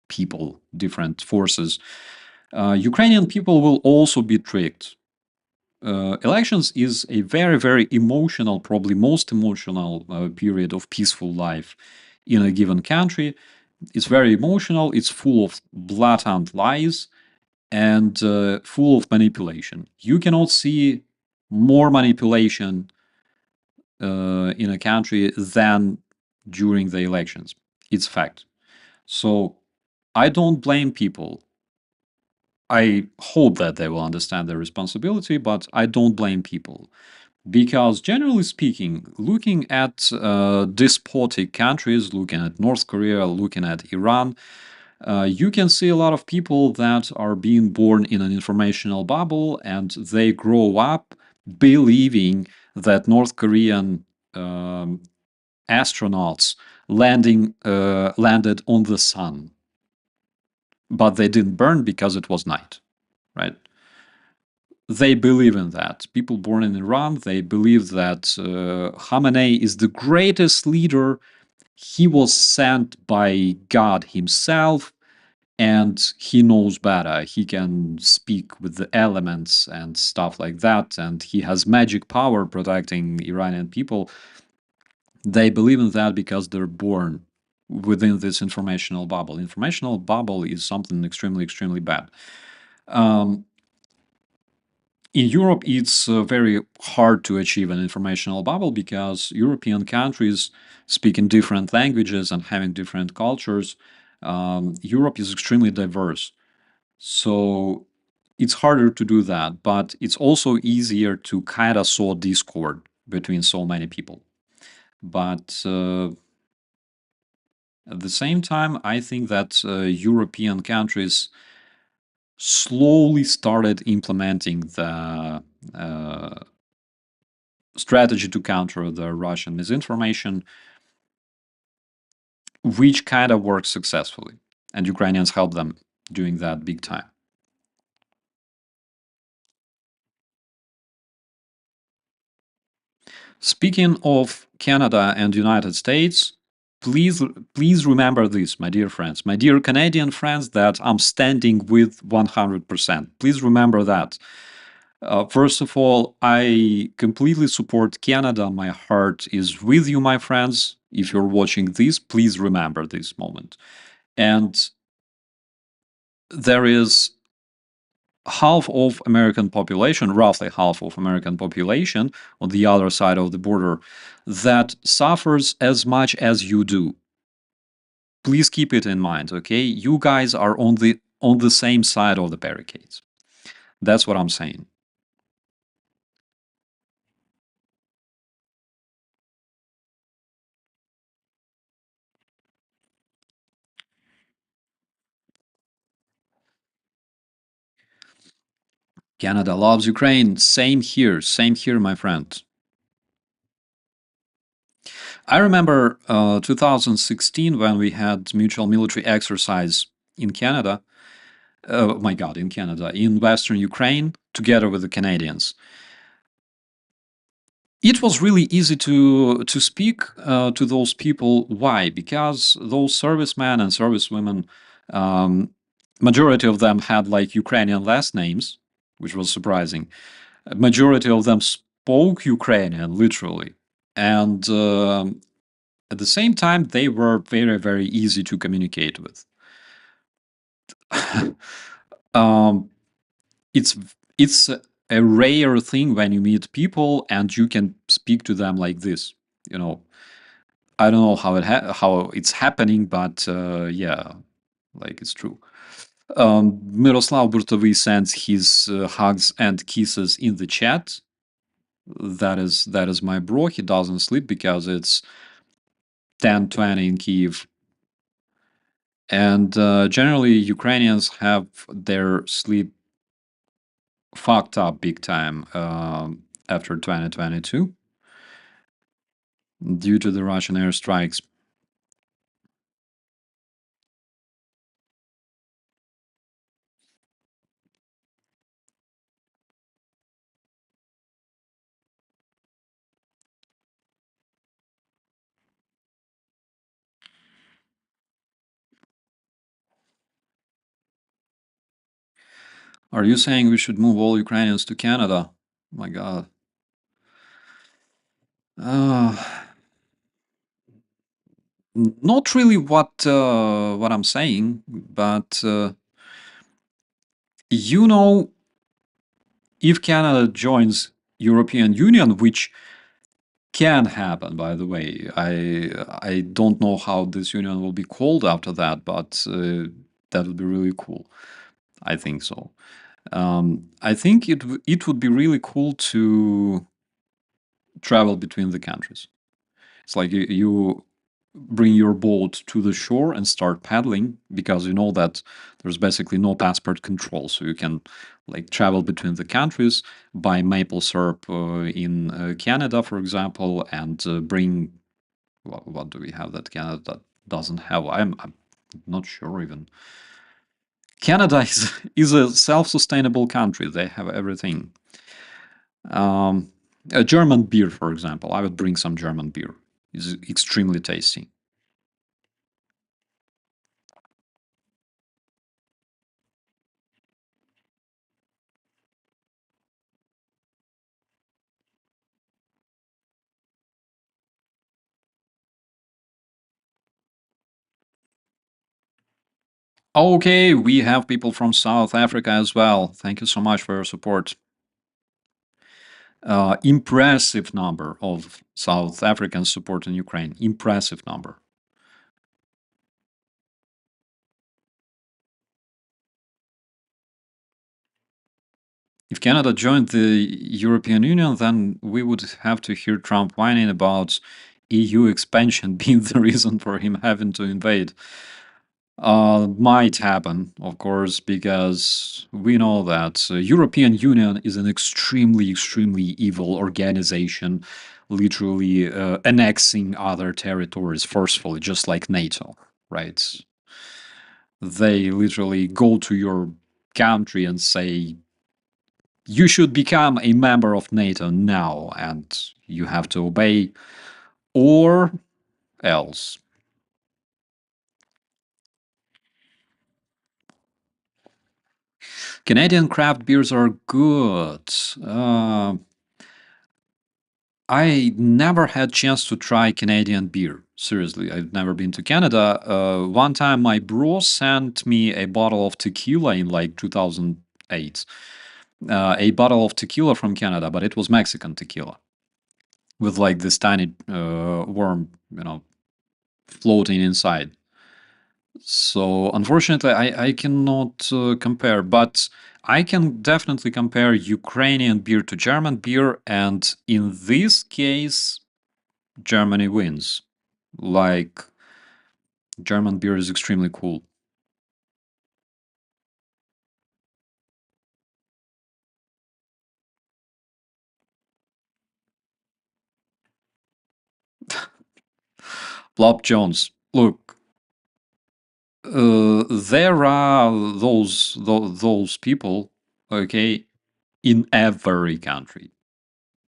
people, different forces, Ukrainian people will also be tricked. Elections is a very, very emotional, probably most emotional period of peaceful life in a given country. It's very emotional. It's full of blatant lies and full of manipulation. You cannot see more manipulation in a country than during the elections. It's fact. So I don't blame people. I hope that they will understand their responsibility, but I don't blame people. Because generally speaking, looking at despotic countries, looking at North Korea, looking at Iran, you can see a lot of people that are being born in an informational bubble and they grow up believing that North Korean astronauts landed on the sun, but they didn't burn because it was night, right? They believe in that. People born in Iran, they believe that Khamenei is the greatest leader. He was sent by God himself, and he knows better. He can speak with the elements and stuff like that, and he has magic power protecting Iranian people. They believe in that because they're born within this informational bubble. Informational bubble is something extremely, extremely bad. In Europe, it's very hard to achieve an informational bubble because European countries speaking different languages and having different cultures. Europe is extremely diverse. So it's harder to do that, but it's also easier to kind of sow discord between so many people. But at the same time, I think that European countries slowly started implementing the strategy to counter the Russian misinformation, which kind of works successfully. And Ukrainians help them doing that big time. Speaking of Canada and United States, please remember this, my dear friends, my dear Canadian friends, that I'm standing with 100%. Please remember that. First of all, I completely support Canada. My heart is with you, my friends. If you're watching this, please remember this moment. And there is half of American population, roughly half of American population on the other side of the border that suffers as much as you do. Please keep it in mind, okay? You guys are on the same side of the barricades. That's what I'm saying. Canada loves Ukraine. Same here, my friend. I remember 2016 when we had mutual military exercise in Canada. Oh my God, in Canada, in Western Ukraine, together with the Canadians. It was really easy to speak to those people. Why? Because those servicemen and servicewomen, um, majority of them had like Ukrainian last names, which was surprising. Majority of them spoke Ukrainian, literally, and at the same time, they were very, very easy to communicate with. um, it's it's a rare thing when you meet people and you can speak to them like this. You know, I don't know how it's happening, but yeah, like it's true. Miroslav Burtovy sends his hugs and kisses in the chat. That is my bro. He doesn't sleep because it's 10:20 in Kiev. And generally, Ukrainians have their sleep fucked up big time after 2022 due to the Russian airstrikes. Are you saying we should move all Ukrainians to Canada? My God. Uh, Not really what I'm saying, but you know, if Canada joins European Union, which can happen, by the way, I don't know how this union will be called after that, but that would be really cool. I think so. I think it would be really cool to travel between the countries. It's like you bring your boat to the shore and start paddling because you know that there's basically no passport control, so you can like travel between the countries, buy maple syrup in Canada, for example, and bring what do we have that Canada doesn't have? I'm not sure even. Canada is a self-sustainable country. They have everything. A German beer, for example. I would bring some German beer. It's extremely tasty. Okay, we have people from South Africa as well. Thank you so much for your support. Impressive number of South Africans supporting Ukraine. Impressive number. If Canada joined the European Union, then we would have to hear Trump whining about EU expansion being the reason for him having to invade. Might happen, of course, because we know that European Union is an extremely evil organization, literally annexing other territories forcefully, just like NATO, right? They literally go to your country and say, you should become a member of NATO now, and you have to obey, or else. Canadian craft beers are good. I never had chance to try Canadian beer. Seriously, I've never been to Canada. One time, my bro sent me a bottle of tequila in like 2008. A bottle of tequila from Canada, but it was Mexican tequila with like this tiny worm, floating inside. So unfortunately, I cannot compare, but I can definitely compare Ukrainian beer to German beer, and in this case, Germany wins. Like, German beer is extremely cool. Blob Jones, look, there are those people, okay, in every country,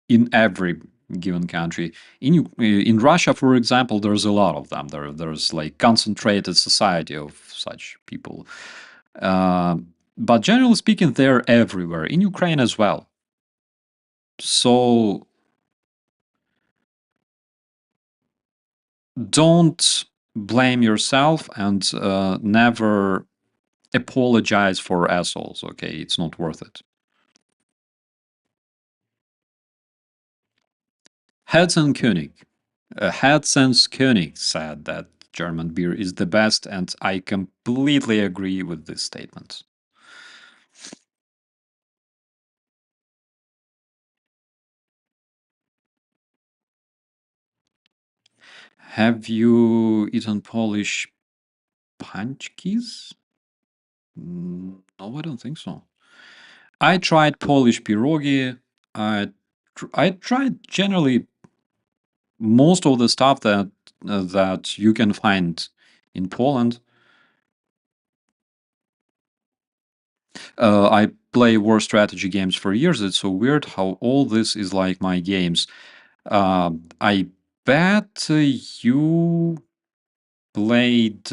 in every given country. In Russia, for example, there's a lot of them. There's like concentrated society of such people. Uh, but generally speaking, they're everywhere in Ukraine as well. So don't blame yourself and never apologize for assholes. Okay, it's not worth it. Hudson König. Hudson König said that German beer is the best, and I completely agree with this statement. Have you eaten Polish paczkis? No, I don't think so. I tried Polish pierogi. I tried generally most of the stuff that you can find in Poland. I play war strategy games for years. It's so weird how all this is like my games. I bet you played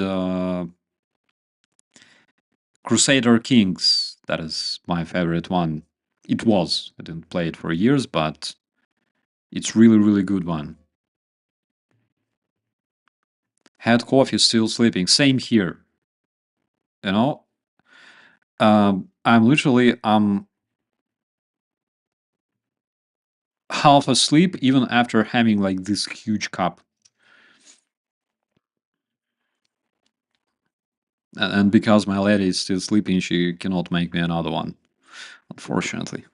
Crusader Kings. That is my favorite one. It was. I didn't play it for years, but it's really, really good one. Had coffee, still sleeping. Same here. You know, I'm half asleep even after having like this huge cup. And because my lady is still sleeping, she cannot make me another one, unfortunately.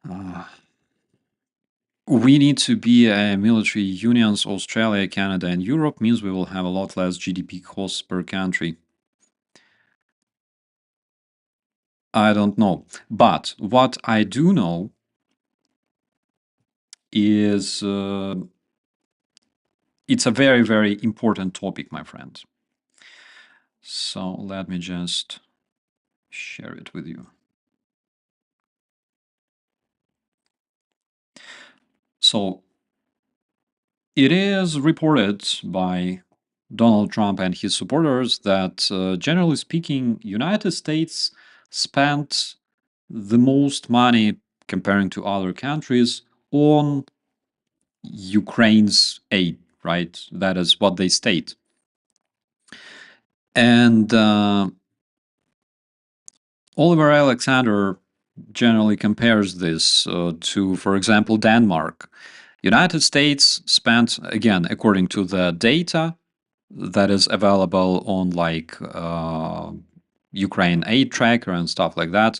Uh, we need to be military unions. Australia, Canada, and Europe means we will have a lot less GDP costs per country. I don't know. But what I do know is it's a very, very important topic, my friend. So let me just share it with you. So it is reported by Donald Trump and his supporters that, generally speaking, United States spent the most money comparing to other countries on Ukraine's aid, right? That is what they state. And Oliver Alexander generally compares this to, for example, Denmark. United States spent, again, according to the data that is available on like Ukraine aid tracker and stuff like that,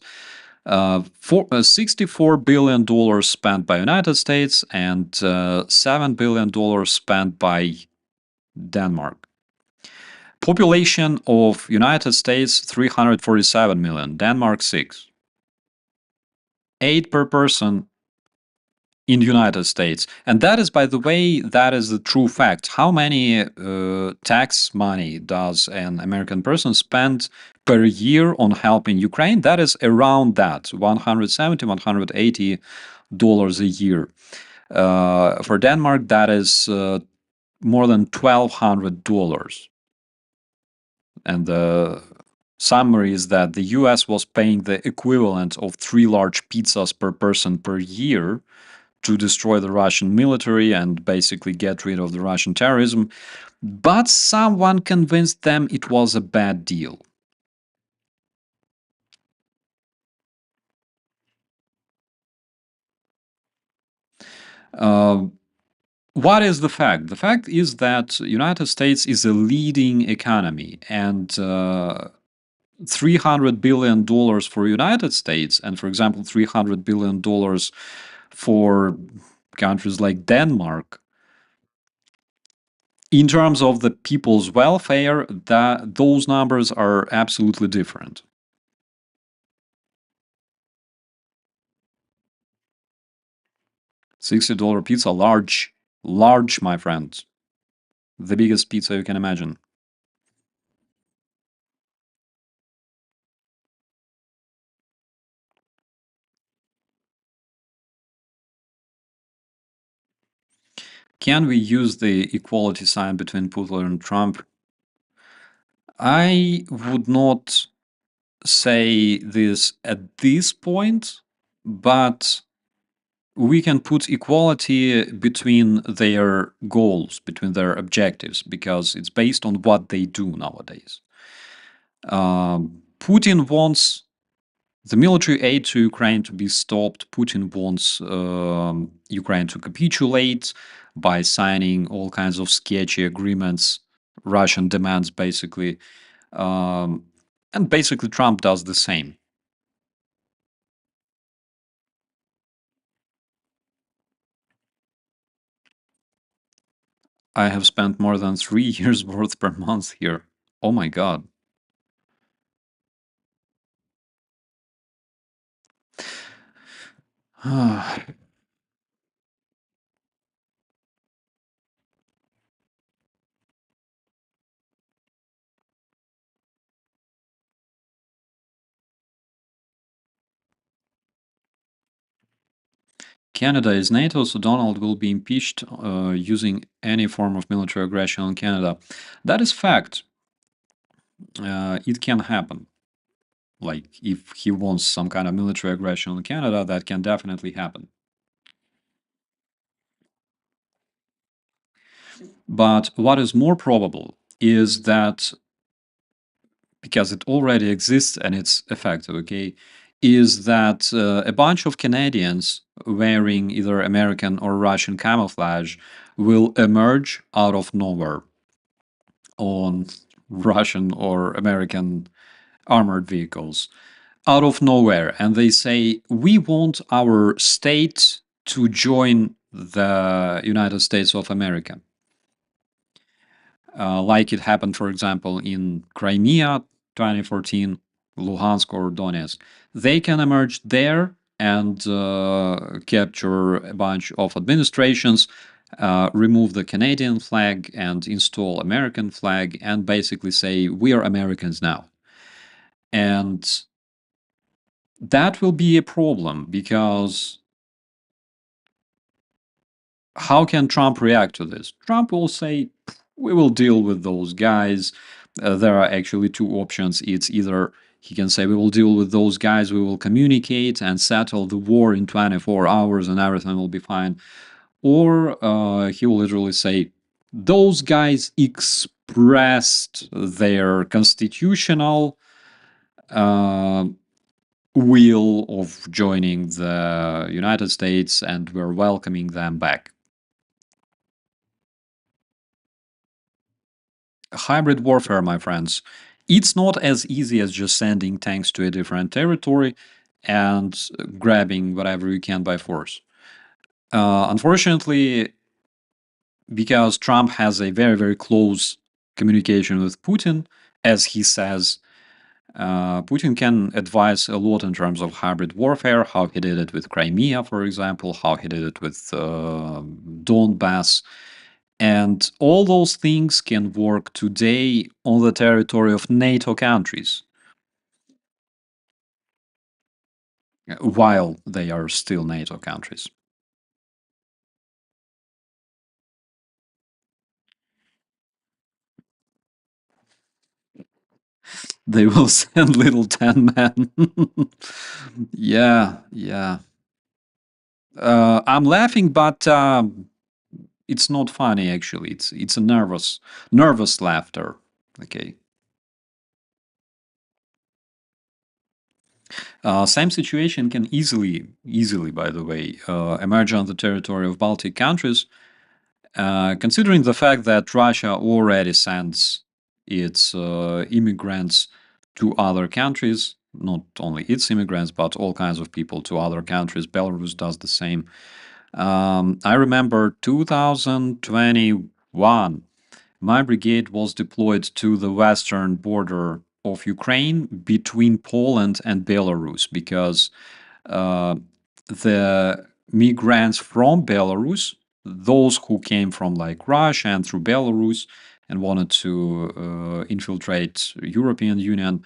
$64 billion spent by United States and $7 billion spent by Denmark. Population of United States 347 million, Denmark 6. Aid per person in the United States. And that is, by the way, that is the true fact. How many tax money does an American person spend per year on helping Ukraine? That is around that, $170, $180 a year. For Denmark, that is more than $1,200. And the summary is that the US was paying the equivalent of 3 large pizzas per person per year to destroy the Russian military and basically get rid of the Russian terrorism. But someone convinced them it was a bad deal. Uh, what is the fact? The fact is that United States is a leading economy, and $300 billion for United States, and for example, $300 billion for countries like Denmark. In terms of the people's welfare, those numbers are absolutely different. $60 pizza, large, large, my friend. The biggest pizza you can imagine. Can we use the equality sign between Putin and Trump? I would not say this at this point, but we can put equality between their goals, between their objectives, because it's based on what they do nowadays. Putin wants the military aid to Ukraine to be stopped. Putin wants Ukraine to capitulate by signing all kinds of sketchy agreements, Russian demands, basically. And basically, Trump does the same. I have spent more than 3 years worth per month here. Oh my God. Canada is NATO, so Donald will be impeached using any form of military aggression on Canada. That is fact. It can happen. Like, if he wants some kind of military aggression on Canada, that can definitely happen. But what is more probable is that, because it already exists and it's effective, okay, is that a bunch of Canadians wearing either American or Russian camouflage will emerge out of nowhere on Russian or American armored vehicles, out of nowhere. And they say, we want our state to join the United States of America. Like it happened, for example, in Crimea 2014, Luhansk or Donetsk. They can emerge there and capture a bunch of administrations, remove the Canadian flag and install American flag, and basically say, we are Americans now. And that will be a problem, because how can Trump react to this? Trump will say, we will deal with those guys. There are actually two options. It's either he can say, we will deal with those guys, we will communicate and settle the war in 24 hours and everything will be fine. Or he will literally say, those guys expressed their constitutional will of joining the United States and we're welcoming them back. Hybrid warfare, my friends, it's not as easy as just sending tanks to a different territory and grabbing whatever you can by force. Unfortunately, because Trump has a very, very close communication with Putin, as he says, Putin can advise a lot in terms of hybrid warfare, how he did it with Crimea, for example, how he did it with Donbass. And all those things can work today on the territory of NATO countries, while they are still NATO countries. They will send little 10 men. Yeah, yeah. I'm laughing, but it's not funny actually. It's a nervous laughter. Okay. Same situation can easily, by the way, emerge on the territory of Baltic countries, considering the fact that Russia already sends its immigrants to other countries, not only its immigrants, but all kinds of people to other countries. Belarus does the same. I remember 2021, my brigade was deployed to the western border of Ukraine between Poland and Belarus, because uh, the migrants from Belarus, those who came from like Russia and through Belarus and wanted to infiltrate European Union,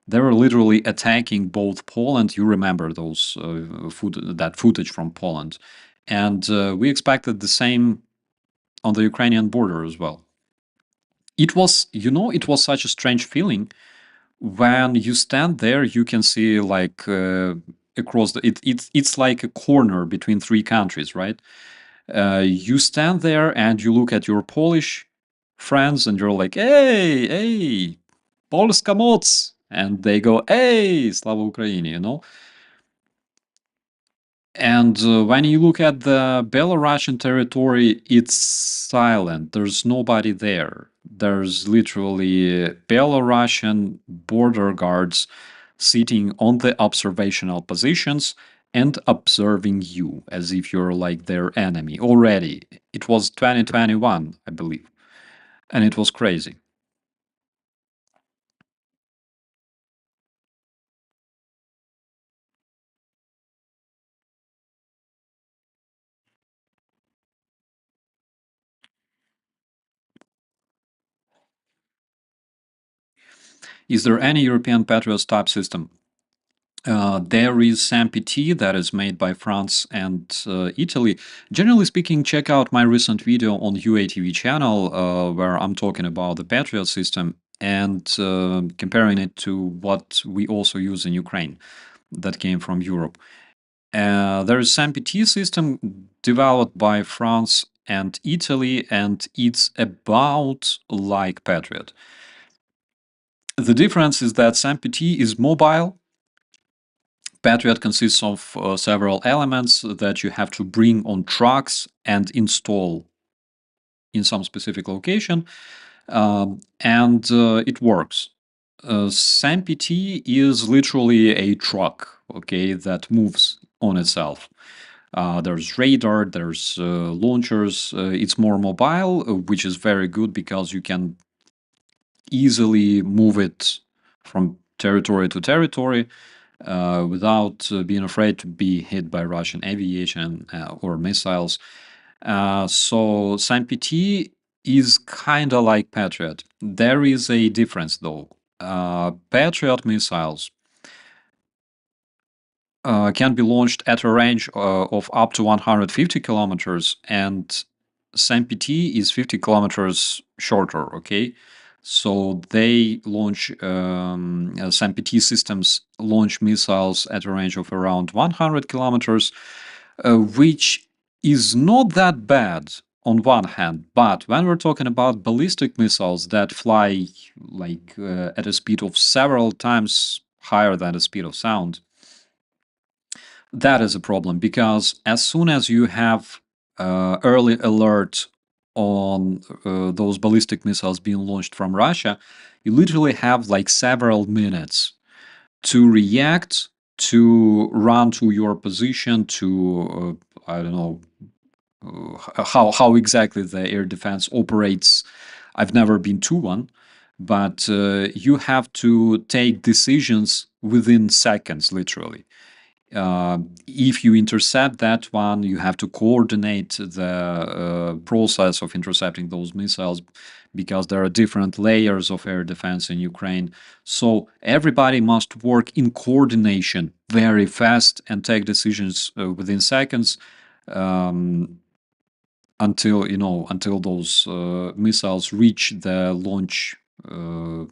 they were literally attacking both Poland. You remember those that footage from Poland, and we expected the same on the Ukrainian border as well. It was, it was such a strange feeling when you stand there. You can see like across it's like a corner between three countries, right? You stand there and you look at your Polish friends and you're like, hey, Polska moc, and they go, hey, Slava Ukraini, And when you look at the Belarusian territory, it's silent. There's nobody there. There's literally Belarusian border guards sitting on the observational positions and observing you as if you're like their enemy already. It was 2021, I believe, and it was crazy. Is there any European Patriot type system? There is SAMPT that is made by France and Italy. Generally speaking, check out my recent video on UATV channel where I'm talking about the Patriot system. and comparing it to what we also use in Ukraine that came from Europe. There is MPT system developed by France and Italy, and it's about like Patriot. The difference is that MPT is mobile. Patriot consists of several elements that you have to bring on trucks and install in some specific location, and it works. SAMPT is literally a truck, okay, that moves on itself. There's radar, there's launchers. It's more mobile, which is very good because you can easily move it from territory to territory without being afraid to be hit by Russian aviation or missiles. So SAMPT is kind of like Patriot. There is a difference though. Patriot missiles can be launched at a range of up to 150 kilometers, and SAMPT is 50 kilometers shorter, okay? So they launch, SAMPT systems launch missiles at a range of around 100 kilometers, which is not that bad on one hand, but when we're talking about ballistic missiles that fly like at a speed of several times higher than the speed of sound, that is a problem, because as soon as you have early alert on those ballistic missiles being launched from Russia, you literally have like several minutes to react, to run to your position, to I don't know how exactly the air defense operates. I've never been to one, but you have to take decisions within seconds, literally. If you intercept that one, you have to coordinate the process of intercepting those missiles, because there are different layers of air defense in Ukraine. So everybody must work in coordination very fast and take decisions within seconds, until those missiles reach the launch, the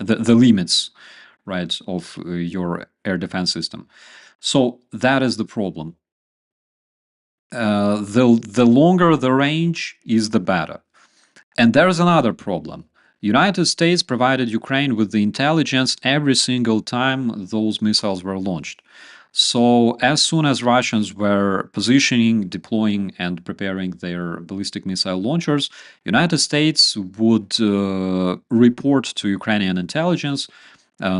limits, right, of your air defense system. So that is the problem. The longer the range is, the better. And there is another problem. United States provided Ukraine with the intelligence every single time those missiles were launched. So as soon as Russians were positioning, deploying, and preparing their ballistic missile launchers, United States would report to Ukrainian intelligence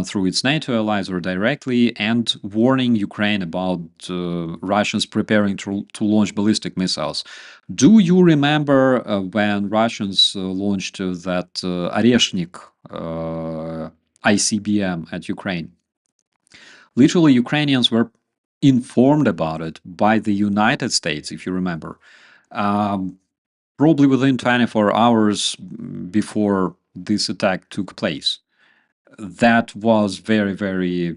through its NATO allies or directly, and warning Ukraine about Russians preparing to launch ballistic missiles. Do you remember when Russians launched that Oreshnik ICBM at Ukraine? Literally, Ukrainians were informed about it by the United States, if you remember, probably within 24 hours before this attack took place. That was very, very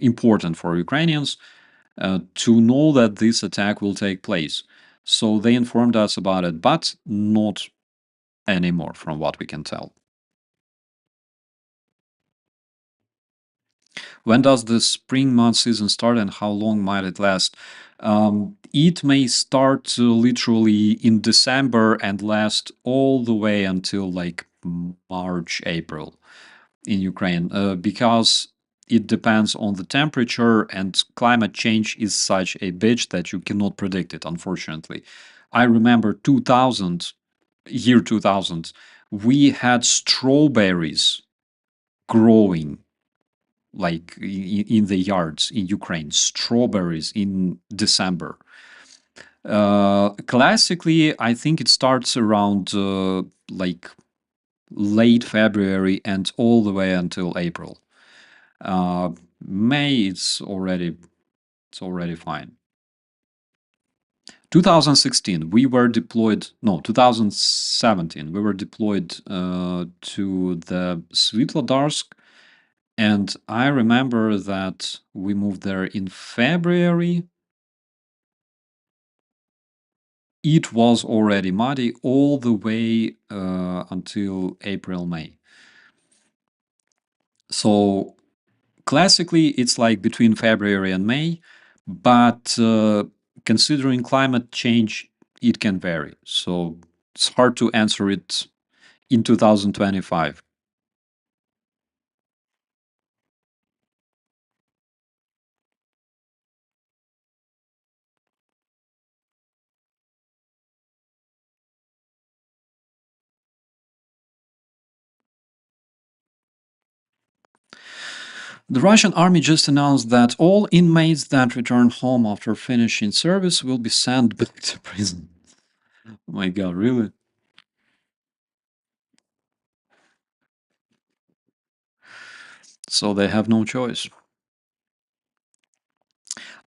important for Ukrainians to know that this attack will take place. So they informed us about it, but not anymore, from what we can tell. When does the spring month season start, and how long might it last? It may start literally in December and last all the way until like March, April in Ukraine, because it depends on the temperature, and climate change is such a bitch that you cannot predict it, unfortunately. I remember 2000, year 2000, we had strawberries growing like in the yards in Ukraine, strawberries in December. Classically, I think it starts around like late February and all the way until April. May, it's already fine. 2016, we were deployed. No, 2017, we were deployed to the Svitlodarsk, and I remember that we moved there in February. it was already muddy all the way until April, May. So classically, it's like between February and May, but considering climate change, it can vary. So it's hard to answer it in 2025. The Russian army just announced that all inmates that return home after finishing service will be sent back to prison. Oh my god, really? So they have no choice.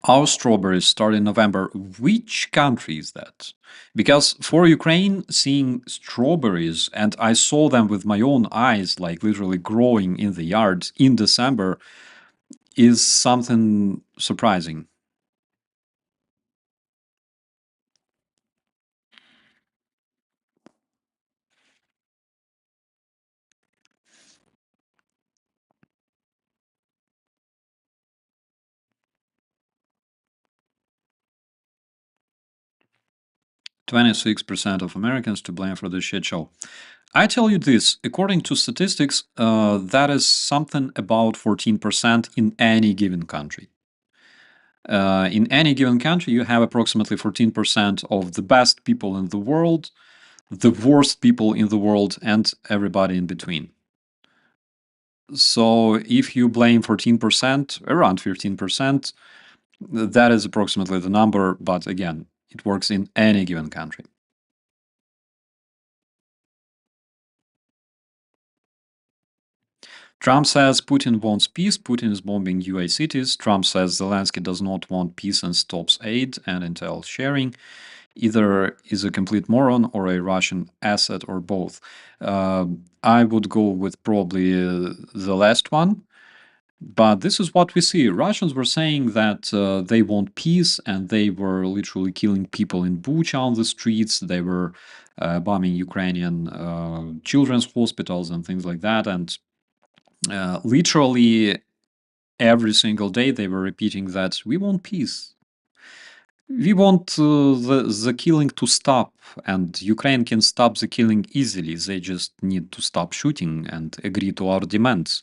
Our strawberries start in November. Which country is that? Because for Ukraine, seeing strawberries, and I saw them with my own eyes, like literally growing in the yard in December, is something surprising. 26% of Americans to blame for the shit show. I tell you this, according to statistics, that is something about 14% in any given country. In any given country, you have approximately 14% of the best people in the world, the worst people in the world, and everybody in between. So if you blame 14%, around 15%, that is approximately the number, but again, it works in any given country. Trump says Putin wants peace. Putin is bombing UA cities. Trump says Zelensky does not want peace and stops aid and intel sharing. Either is a complete moron or a Russian asset or both. I would go with probably the last one. But this is what we see. Russians were saying that they want peace, and they were literally killing people in Bucha on the streets. They were bombing Ukrainian children's hospitals and things like that. And literally every single day they were repeating that we want peace. We want the killing to stop, and Ukraine can stop the killing easily. They just need to stop shooting and agree to our demands.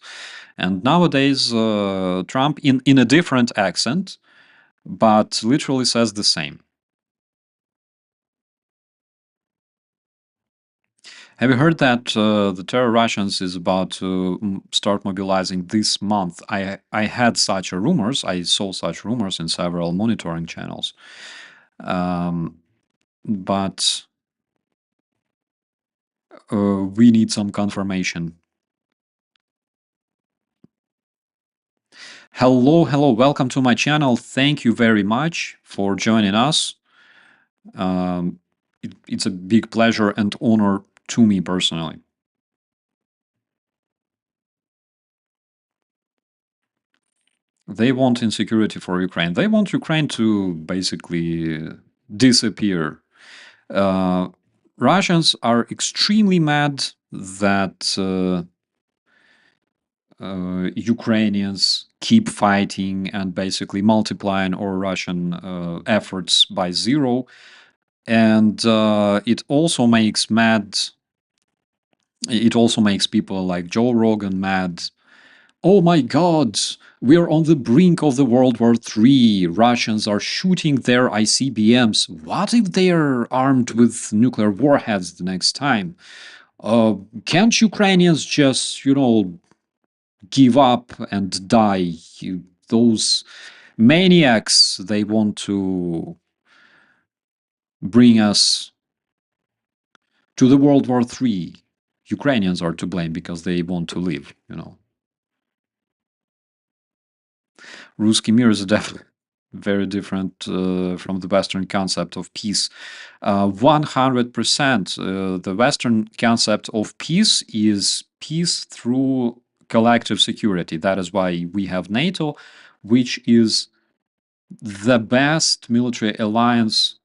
And nowadays, Trump, in a different accent, but literally says the same. Have you heard that the Terror Russians is about to start mobilizing this month? I had such rumors. I saw such rumors in several monitoring channels. But we need some confirmation. Hello, hello, welcome to my channel. Thank you very much for joining us. It's a big pleasure and honor to me personally. They want insecurity for Ukraine. They want Ukraine to basically disappear. Russians are extremely mad that Ukrainians keep fighting and basically multiplying our Russian efforts by zero. And it also makes mad. It also makes people like Joe Rogan mad. Oh my God, we're on the brink of the World War III. Russians are shooting their ICBMs. What if they're armed with nuclear warheads the next time? Can't Ukrainians just, give up and die? Those maniacs, they want to bring us to the World War III. Ukrainians are to blame because they want to live. Ruski Mir is definitely very different from the Western concept of peace. 100%. The Western concept of peace is peace through collective security. That is why we have NATO, which is the best military alliance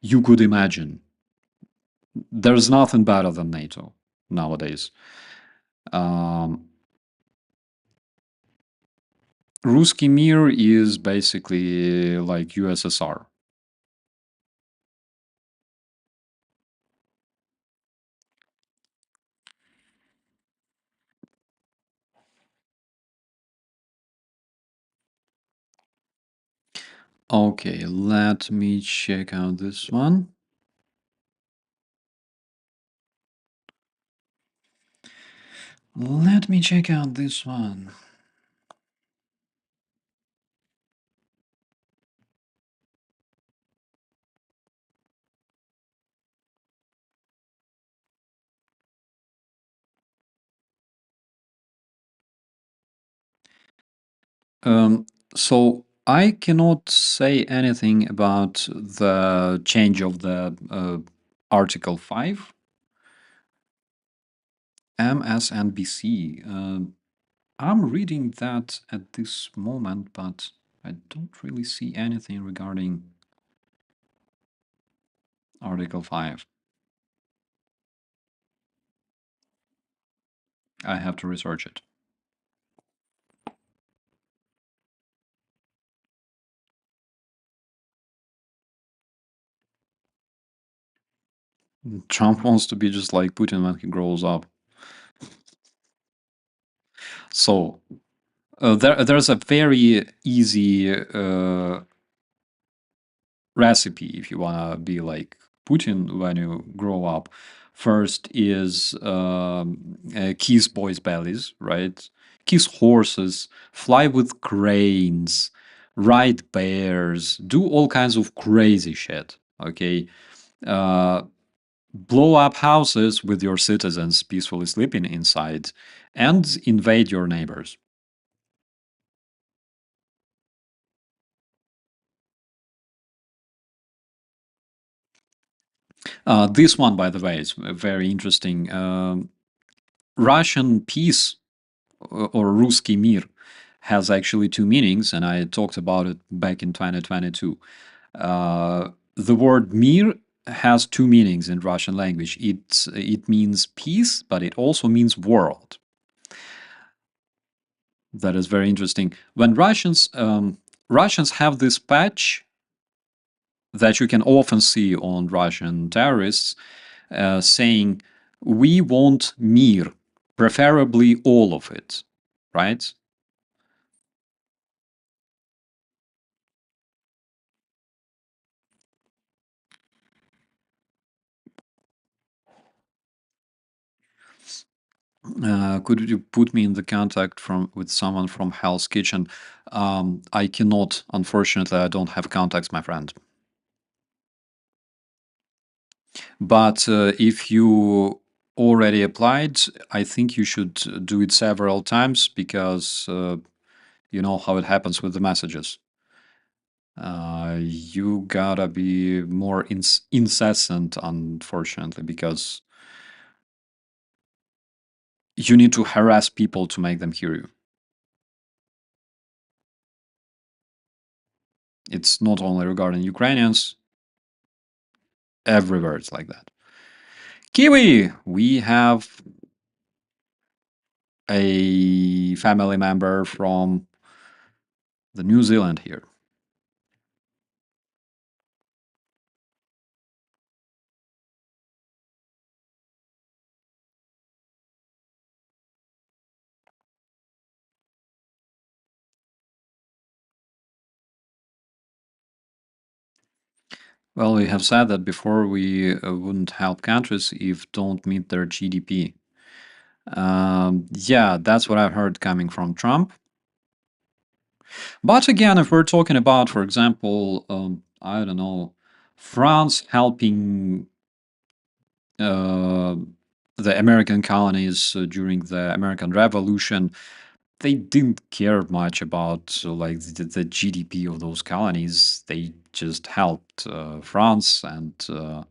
you could imagine. There's nothing better than NATO nowadays. Um, Ruski Mir is basically like USSR. Okay, let me check out this one. Let me check out this one. Um, so I cannot say anything about the change of the Article 5, MSNBC. I'm reading that at this moment, but I don't really see anything regarding Article 5. I have to research it. Trump wants to be just like Putin when he grows up. So there's a very easy recipe if you want to be like Putin when you grow up. First is kiss boys' bellies, right? Kiss horses, fly with cranes, ride bears, do all kinds of crazy shit. Okay, uh, blow up houses with your citizens peacefully sleeping inside, and invade your neighbors. This one, by the way, is very interesting. Russian peace or Ruski Mir has actually two meanings, and I talked about it back in 2022. The word Mir has two meanings in Russian language. It means peace, but it also means world. That is very interesting. When Russians have this patch that you can often see on Russian terrorists saying, "We want Mir, preferably all of it," right? Could you put me in the contact from with someone from Hell's Kitchen? I cannot. Unfortunately, I don't have contacts, my friend. But if you already applied, I think you should do it several times because you know how it happens with the messages. You gotta be more incessant, unfortunately, because you need to harass people to make them hear you. It's not only regarding Ukrainians, everywhere it's like that. Kiwi, we have a family member from the New Zealand here. Well, we have said that before we wouldn't help countries if don't meet their GDP. Yeah, that's what I've heard coming from Trump. But again, if we're talking about, for example, I don't know, France helping uh, the American colonies during the American Revolution, they didn't care much about like the GDP of those colonies. They just helped France and uh,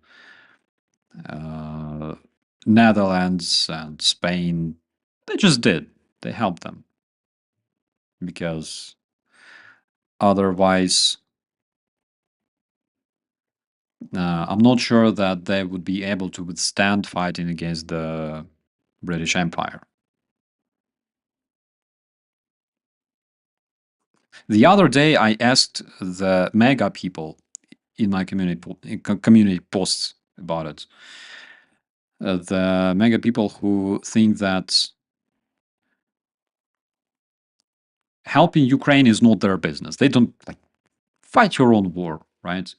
Netherlands and Spain. They just did. They helped them because otherwise I'm not sure that they would be able to withstand fighting against the British Empire. The other day, I asked the mega people in my community posts about it. The mega people who think that helping Ukraine is not their business. They don't like fight your own war, right?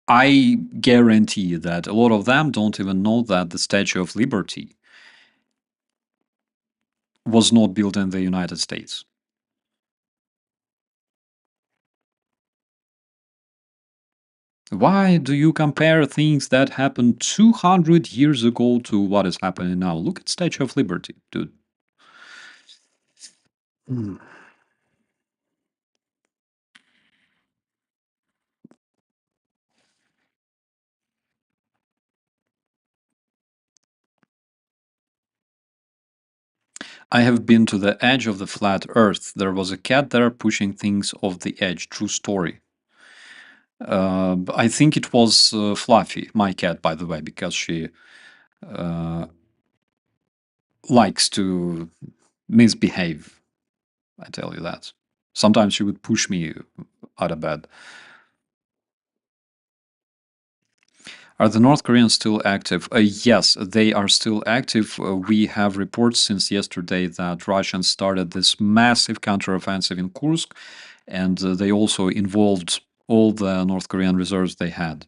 I guarantee that a lot of them don't even know that the Statue of Liberty was not built in the United States. Why do you compare things that happened 200 years ago to what is happening now? Look at Statue of Liberty, dude. Hmm. I have been to the edge of the flat earth. There was a cat there pushing things off the edge. True story. I think it was Fluffy, my cat, by the way, because she uh, likes to misbehave. I tell you that. Sometimes she would push me out of bed. Are the North Koreans still active? Yes, they are still active. We have reports since yesterday that Russians started this massive counteroffensive in Kursk, and they also involved all the North Korean reserves they had.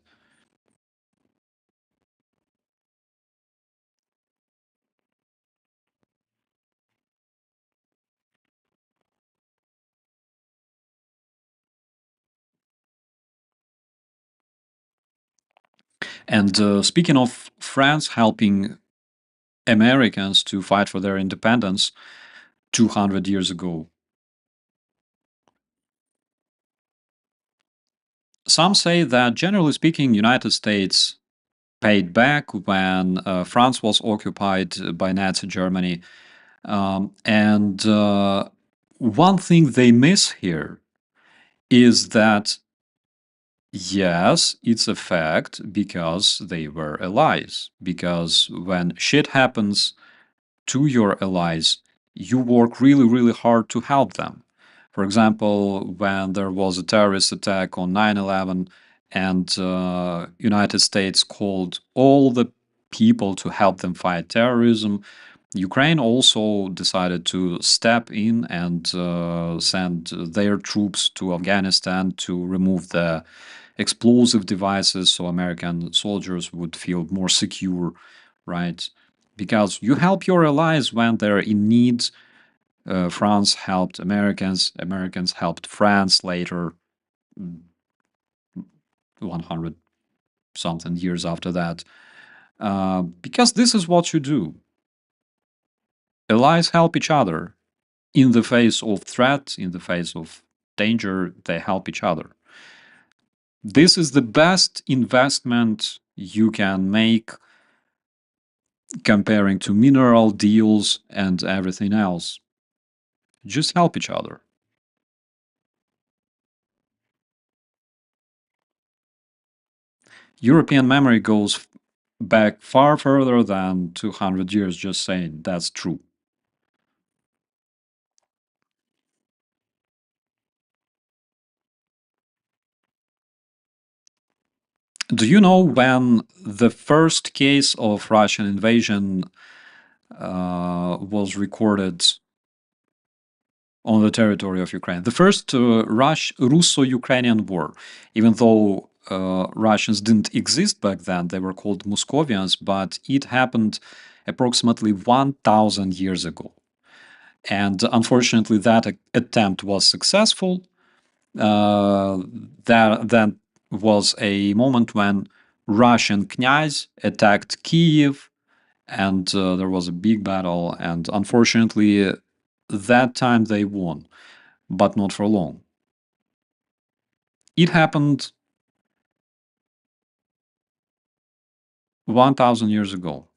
And speaking of France helping Americans to fight for their independence 200 years ago, some say that generally speaking, United States paid back when France was occupied by Nazi Germany. And one thing they miss here is that, yes, it's a fact because they were allies. Because when shit happens to your allies, you work really, really hard to help them. For example, when there was a terrorist attack on 9/11 and United States called all the people to help them fight terrorism, Ukraine also decided to step in and send their troops to Afghanistan to remove the explosive devices so American soldiers would feel more secure, right? Because you help your allies when they're in need. France helped Americans, Americans helped France later, 100 something years after that. Because this is what you do. Allies help each other in the face of threat, in the face of danger, they help each other. This is the best investment you can make comparing to mineral deals and everything else. Just help each other. European memory goes back far further than 200 years, just saying that's true. Do you know when the first case of Russian invasion was recorded on the territory of Ukraine? The first Russo-Ukrainian war, even though Russians didn't exist back then, they were called Muscovians, but it happened approximately 1,000 years ago. And unfortunately, that attempt was successful. Uh, that was a moment when Russian knights attacked Kiev, and there was a big battle. And unfortunately, that time they won, but not for long. It happened 1,000 years ago.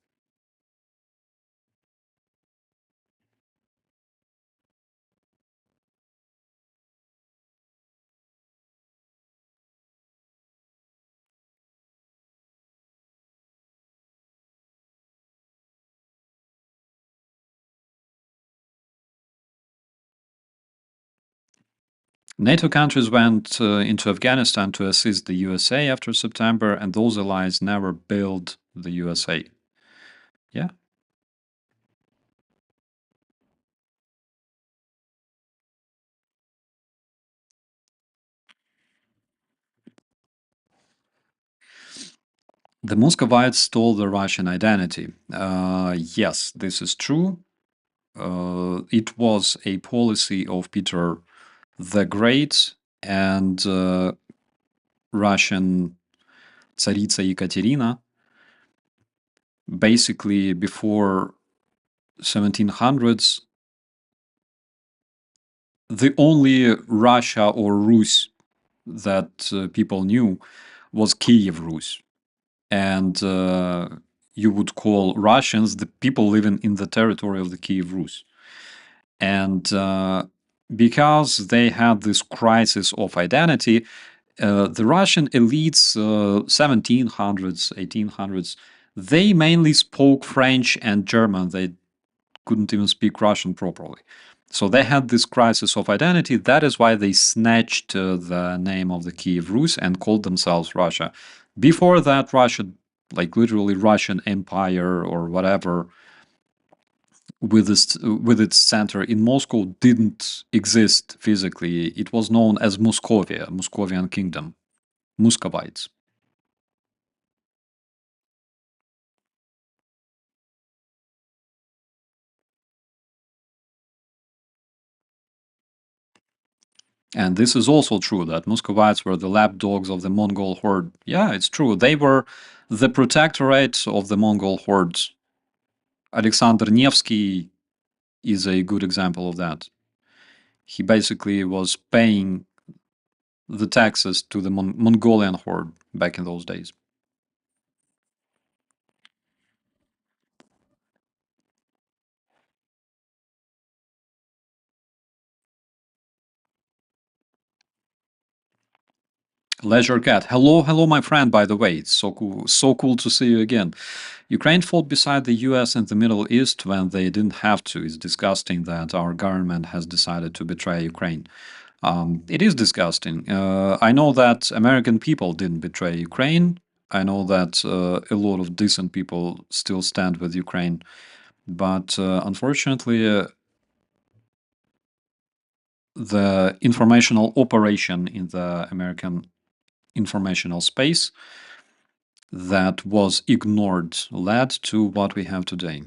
NATO countries went into Afghanistan to assist the USA after September, and those allies never built the USA. Yeah. The Muscovites stole the Russian identity. Yes, this is true. It was a policy of Peter the Great and Russian Tsaritsa Ekaterina. Basically, before 1700s, the only Russia or Rus that people knew was Kiev Rus. And you would call Russians the people living in the territory of the Kiev Rus. And because they had this crisis of identity, the Russian elites, 1700s, 1800s, they mainly spoke French and German. They couldn't even speak Russian properly. So they had this crisis of identity. That is why they snatched the name of the Kiev Rus and called themselves Russia. Before that, Russia, like literally Russian Empire or whatever, with its center in Moscow, didn't exist physically. It was known as Muscovia, Muscovian Kingdom, Muscovites. And this is also true that Muscovites were the lapdogs of the Mongol horde. Yeah, it's true. They were the protectorate of the Mongol hordes. Alexander Nevsky is a good example of that. He basically was paying the taxes to the Mongolian horde back in those days. Leisure Cat. Hello, hello, my friend, by the way. It's so cool to see you again. Ukraine fought beside the US in the Middle East when they didn't have to. It's disgusting that our government has decided to betray Ukraine. It is disgusting. I know that American people didn't betray Ukraine. I know that a lot of decent people still stand with Ukraine. But unfortunately, the informational operation in the American informational space that was ignored led to what we have today.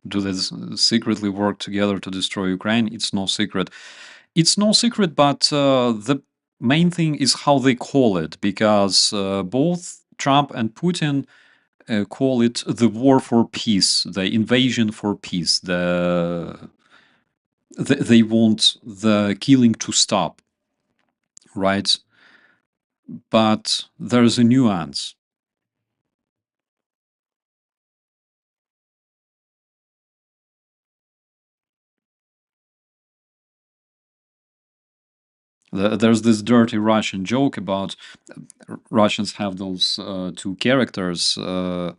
Do they secretly work together to destroy Ukraine? It's no secret. It's no secret, but the main thing is how they call it, because both Trump and Putin call it the war for peace, the invasion for peace. They want the killing to stop, right? But there's a nuance. There's this dirty Russian joke about Russians have those two characters, Vanka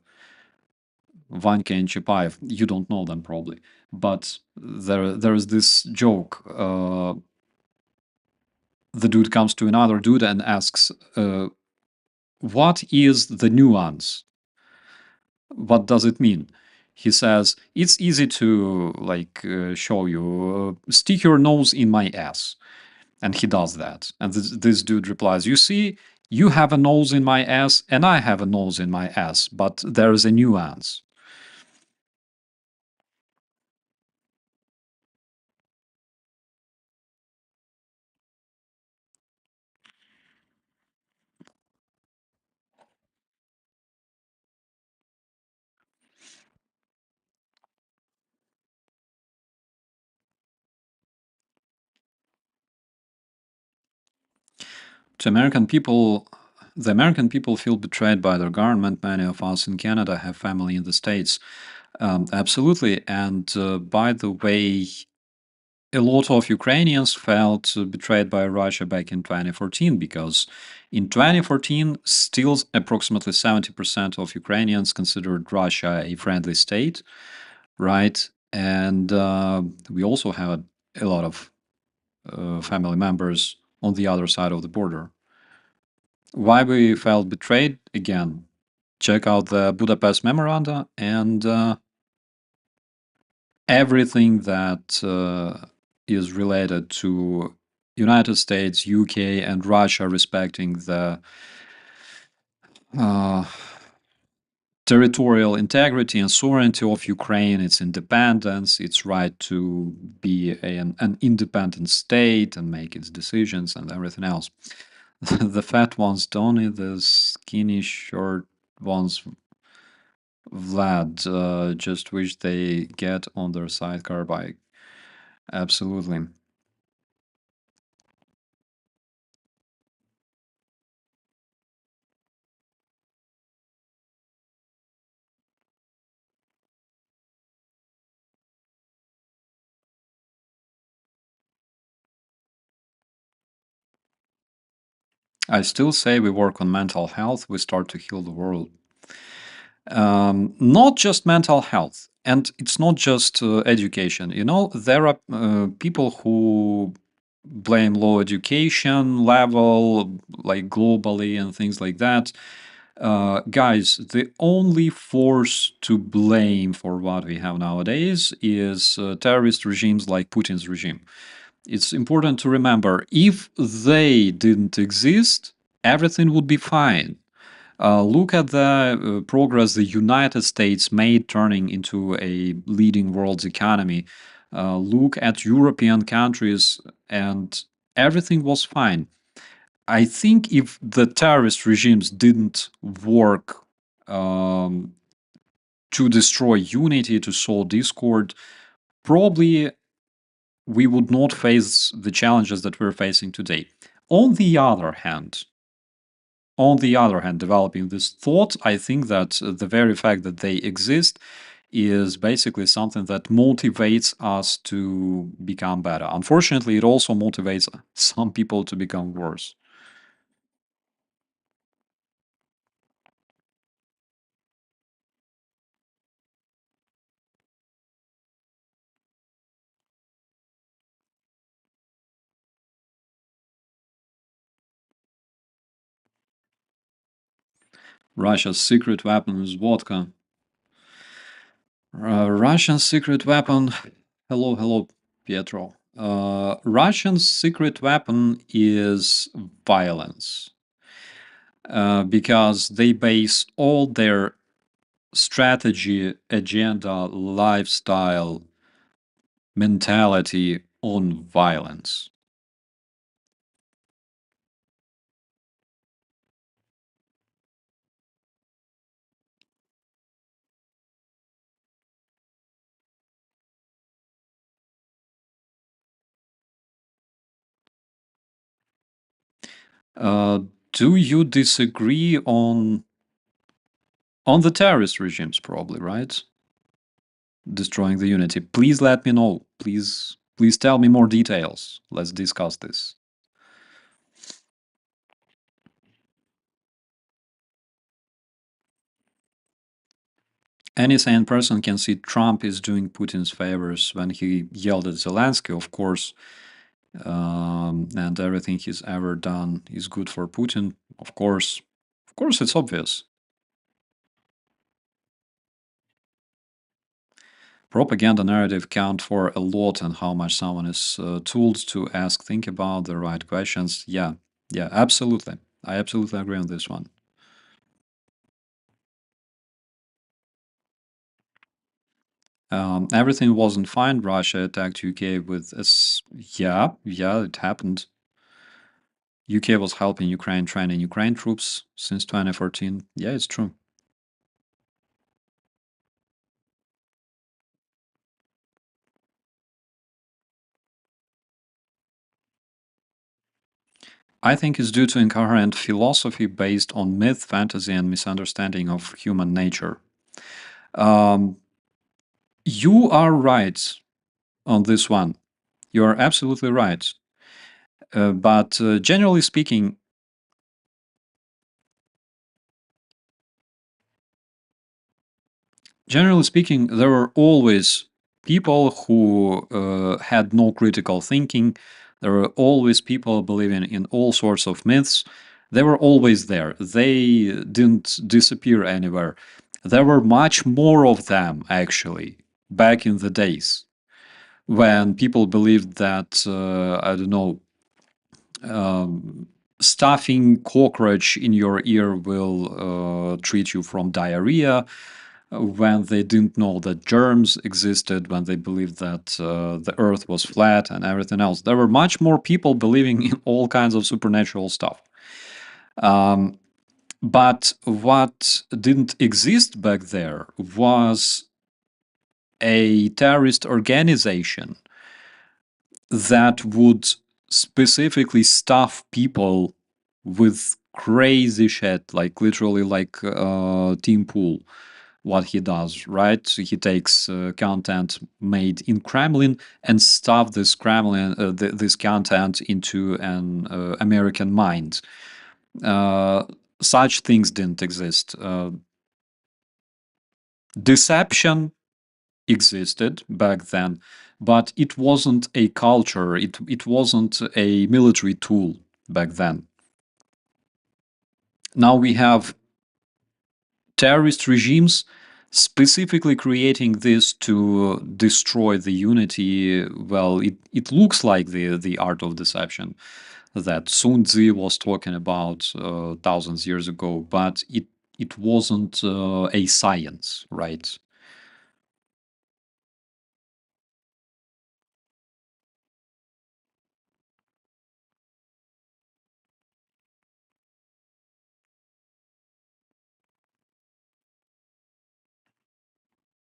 and Chipaev. You don't know them probably, but there is this joke. The dude comes to another dude and asks, "What is the nuance? What does it mean?" He says, "It's easy to show you. Stick your nose in my ass." And he does that. And this dude replies, "You see, you have a nose in my ass, and I have a nose in my ass, but there is a nuance." To American people, the American people feel betrayed by their government. Many of us in Canada have family in the States. Absolutely. And by the way, a lot of Ukrainians felt betrayed by Russia back in 2014 because in 2014, still approximately 70% of Ukrainians considered Russia a friendly state, right? And we also had a lot of family members on the other side of the border. Why we felt betrayed? Again, check out the Budapest Memoranda and everything that is related to United States, UK, and Russia respecting the uh, territorial integrity and sovereignty of Ukraine, its independence, its right to be an independent state and make its decisions and everything else. The fat ones, Tony, the skinny, short ones, Vlad, just wish they get on their sidecar bike. Absolutely. I still say we work on mental health, we start to heal the world. Not just mental health, and it's not just education. You know, there are people who blame low education level, like globally and things like that. Guys, the only force to blame for what we have nowadays is terrorist regimes like Putin's regime. It's important to remember if they didn't exist, everything would be fine. Look at the progress the United States made turning into a leading world's economy. Look at European countries, and everything was fine. I think if the terrorist regimes didn't work um, to destroy unity, to sow discord, probably we would not face the challenges that we're facing today. On the other hand, developing this thought, I think that the very fact that they exist is basically something that motivates us to become better. Unfortunately, it also motivates some people to become worse. Russia's secret weapon is vodka. Russian secret weapon. Hello, hello, Pietro. Russian secret weapon is violence because they base all their strategy, agenda, lifestyle, mentality on violence. Uh, do you disagree on the terrorist regimes? Probably, right? Destroying the unity. Please let me know. Please tell me more details. Let's discuss this. Any sane person can see Trump is doing Putin's favors when he yelled at Zelensky, of course, and everything he's ever done is good for Putin. Of course, it's obvious. Propaganda narrative count for a lot and how much someone is told to ask, think about the right questions. Yeah, absolutely. I absolutely agree on this one. Everything wasn't fine. Russia attacked UK with yeah, it happened. UK was helping Ukraine training Ukraine troops since 2014. Yeah, it's true. I think it's due to incoherent philosophy based on myth, fantasy, and misunderstanding of human nature. Um, you are right on this one. You are absolutely right. But generally speaking, there were always people who had no critical thinking. There were always people believing in all sorts of myths. They were always there. They didn't disappear anywhere. There were much more of them, actually, back in the days when people believed that, I don't know, stuffing cockroach in your ear will treat you from diarrhea, when they didn't know that germs existed, when they believed that the earth was flat and everything else. There were much more people believing in all kinds of supernatural stuff. But what didn't exist back there was a terrorist organization that would specifically stuff people with crazy shit, like literally like Tim Pool, what he does, right? He takes content made in Kremlin and stuff this this content into an American mind. Uh, Such things didn't exist. Deception existed back then, but it wasn't a culture. It wasn't a military tool back then. Now we have terrorist regimes specifically creating this to destroy the unity. Well, it looks like the art of deception that Sun Tzu was talking about thousands years ago, but it wasn't a science, right?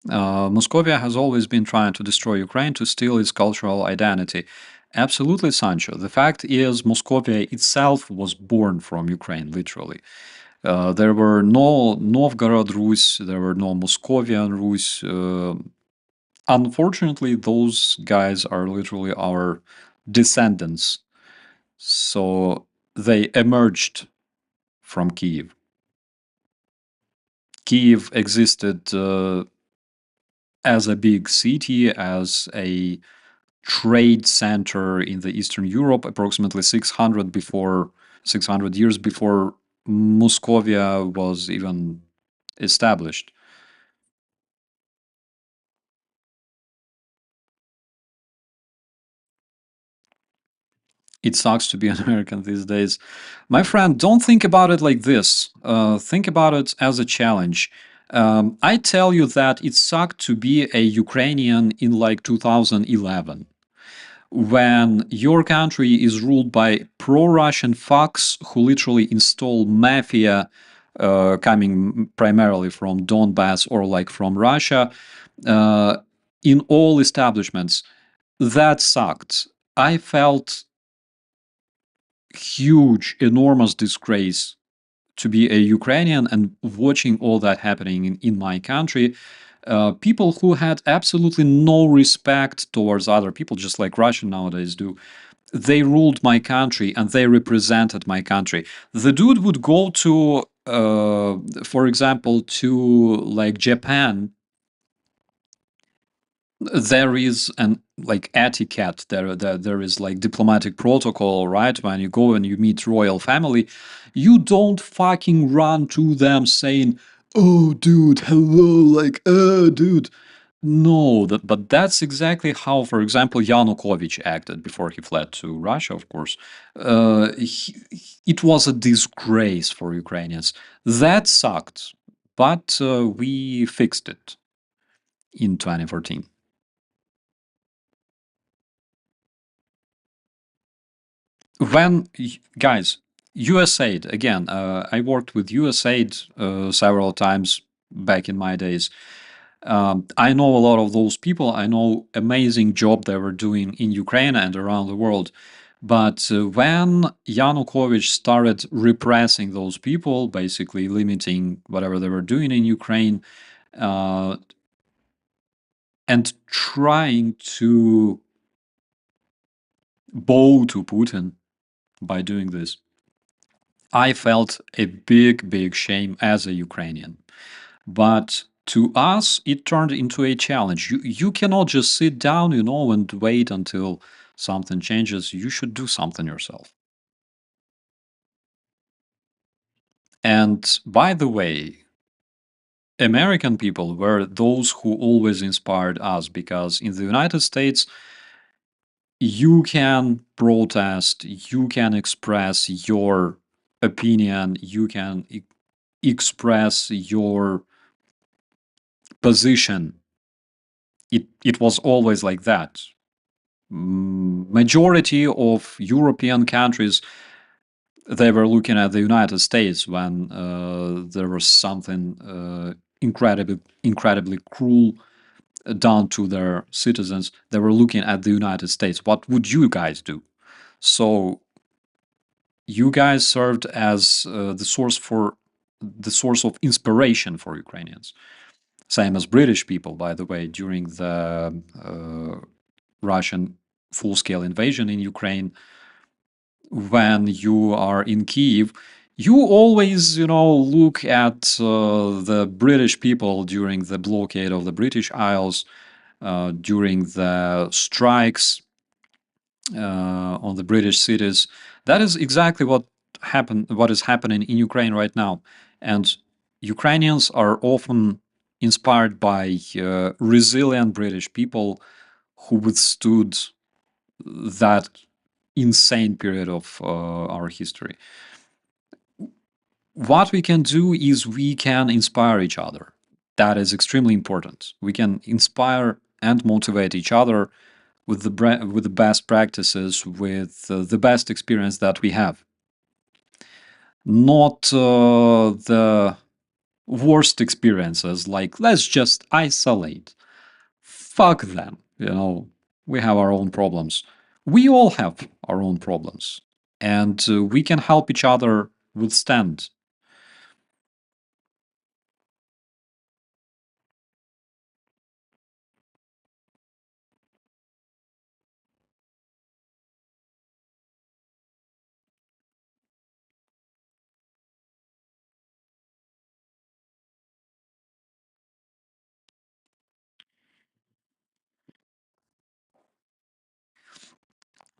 Moscovia has always been trying to destroy Ukraine to steal its cultural identity. Absolutely, Sancho. The fact is, Moscovia itself was born from Ukraine, literally. There were no Novgorod Rus, there were no Moscovian Rus. Unfortunately, those guys are literally our descendants. So they emerged from Kiev. Kiev existed as a big city, as a trade center in the Eastern Europe, approximately 600 years before Muscovia was even established. It sucks to be an American these days. My friend, don't think about it like this. Think about it as a challenge. I tell you that it sucked to be a Ukrainian in like 2011, when your country is ruled by pro-Russian fucks who literally install mafia coming primarily from Donbass or like from Russia uh, in all establishments. That sucked. I felt huge, enormous disgrace to be a Ukrainian and watching all that happening in my country. People who had absolutely no respect towards other people, just like Russia nowadays do, they ruled my country and they represented my country. The dude would go to, for example, to like Japan. There is an like etiquette, there is like diplomatic protocol, right? When you go and you meet royal family, you don't fucking run to them saying, oh dude, hello, like dude. No, but that's exactly how, for example, Yanukovych acted before he fled to Russia, of course. It was a disgrace for Ukrainians. That sucked, but we fixed it in 2014. When guys, USAID again, I worked with USAID several times back in my days. I know a lot of those people. I know amazing job they were doing in Ukraine and around the world. But when Yanukovych started repressing those people, basically limiting whatever they were doing in Ukraine, uh, and trying to bow to Putin by doing this. I felt a big, big shame as a Ukrainian. But to us, it turned into a challenge. You cannot just sit down, and wait until something changes. You should do something yourself. And by the way, American people were those who always inspired us because in the United States, you can protest, you can express your opinion, you can express your position. It was always like that. Majority of European countries, they were looking at the United States when there was something incredibly cruel done to their citizens. They were looking at the United States. What would you guys do? So you guys served as the source of inspiration for Ukrainians. Same as British people, by the way, during the Russian full-scale invasion in Ukraine. When you are in Kiev, you always, look at the British people during the blockade of the British Isles, during the strikes on the British cities. That is exactly what is happening in Ukraine right now. And Ukrainians are often inspired by resilient British people who withstood that insane period of our history. What we can do is we can inspire each other. That is extremely important. We can inspire and motivate each other with with the best practices, with the best experience that we have. Not the worst experiences, like let's just isolate. Fuck them. We have our own problems. We all have our own problems, and we can help each other withstand.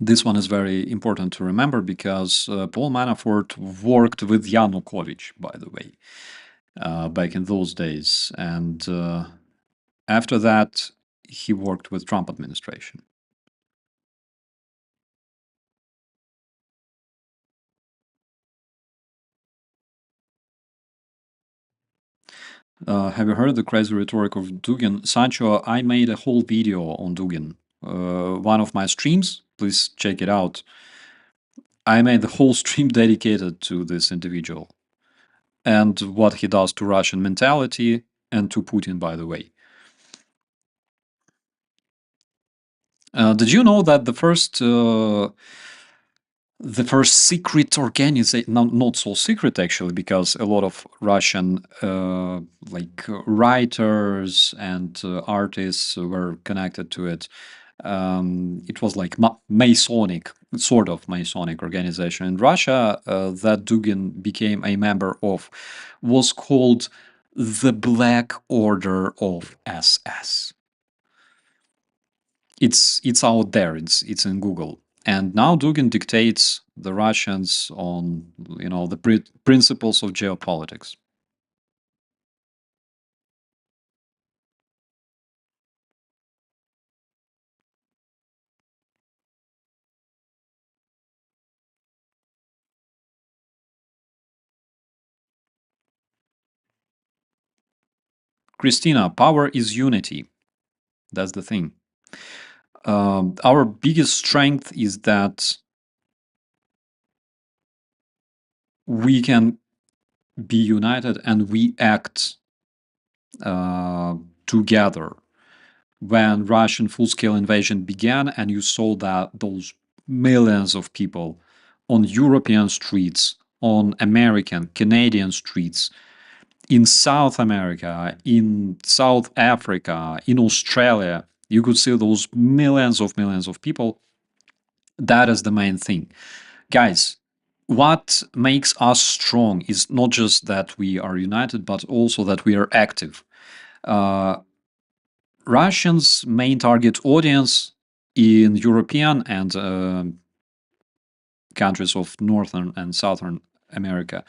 This one is very important to remember because Paul Manafort worked with Yanukovych, by the way, back in those days, and after that, he worked with Trump administration. Have you heard the crazy rhetoric of Dugin? Sancho, I made a whole video on Dugin. One of my streams, please check it out. I made the whole stream dedicated to this individual and what he does to Russian mentality and to Putin, by the way. Did you know that the first secret organization, not so secret actually, because a lot of Russian writers and artists were connected to it. It was like Masonic, sort of Masonic organization in Russia that Dugin became a member of, was called the Black Order of SS. It's out there. It's in Google. And now Dugin dictates the Russians on the principles of geopolitics. Christina, power is unity. That's the thing. Our biggest strength is that we can be united and we act together. When Russian full-scale invasion began, and you saw that those millions of people on European streets, on American, Canadian streets, in South America, in South Africa, in Australia, you could see those millions of people That is the main thing. Guys, what makes us strong is not just that we are united, but also that we are active. Uh, Russians' main target audience in European and countries of Northern and Southern America.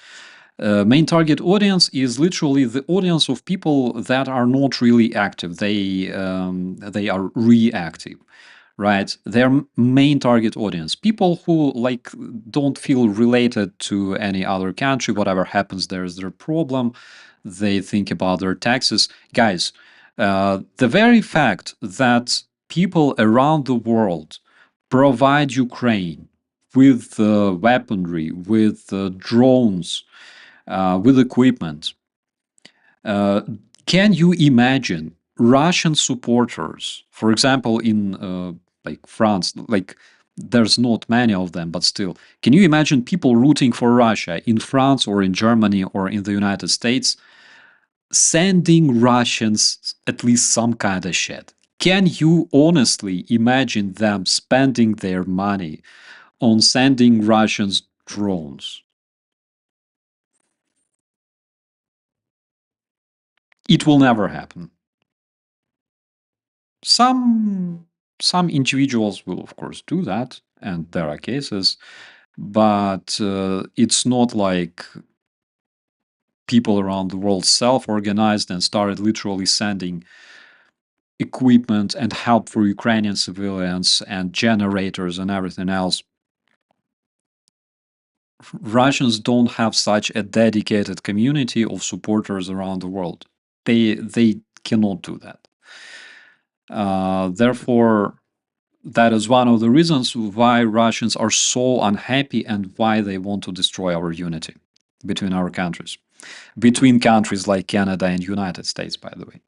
Main target audience is literally the audience of people that are not really active. They are reactive, right? Their main target audience, people who like don't feel related to any other country. Whatever happens, there is their problem. They think about their taxes, guys. The very fact that people around the world provide Ukraine with weaponry, with drones, with equipment. Uh, can you imagine Russian supporters, for example, in like France, like there's not many of them, but still, can you imagine people rooting for Russia in France or in Germany or in the United States, sending Russians at least some kind of shit? Can you honestly imagine them spending their money on sending Russians drones? It will never happen. Some some individuals will of course do that, and there are cases, but it's not like people around the world self-organized and started literally sending equipment and help for Ukrainian civilians and generators and everything else. Russians don't have such a dedicated community of supporters around the world. They cannot do that. Therefore, that is one of the reasons why Russians are so unhappy and why they want to destroy our unity between our countries, between countries like Canada and United States, by the way.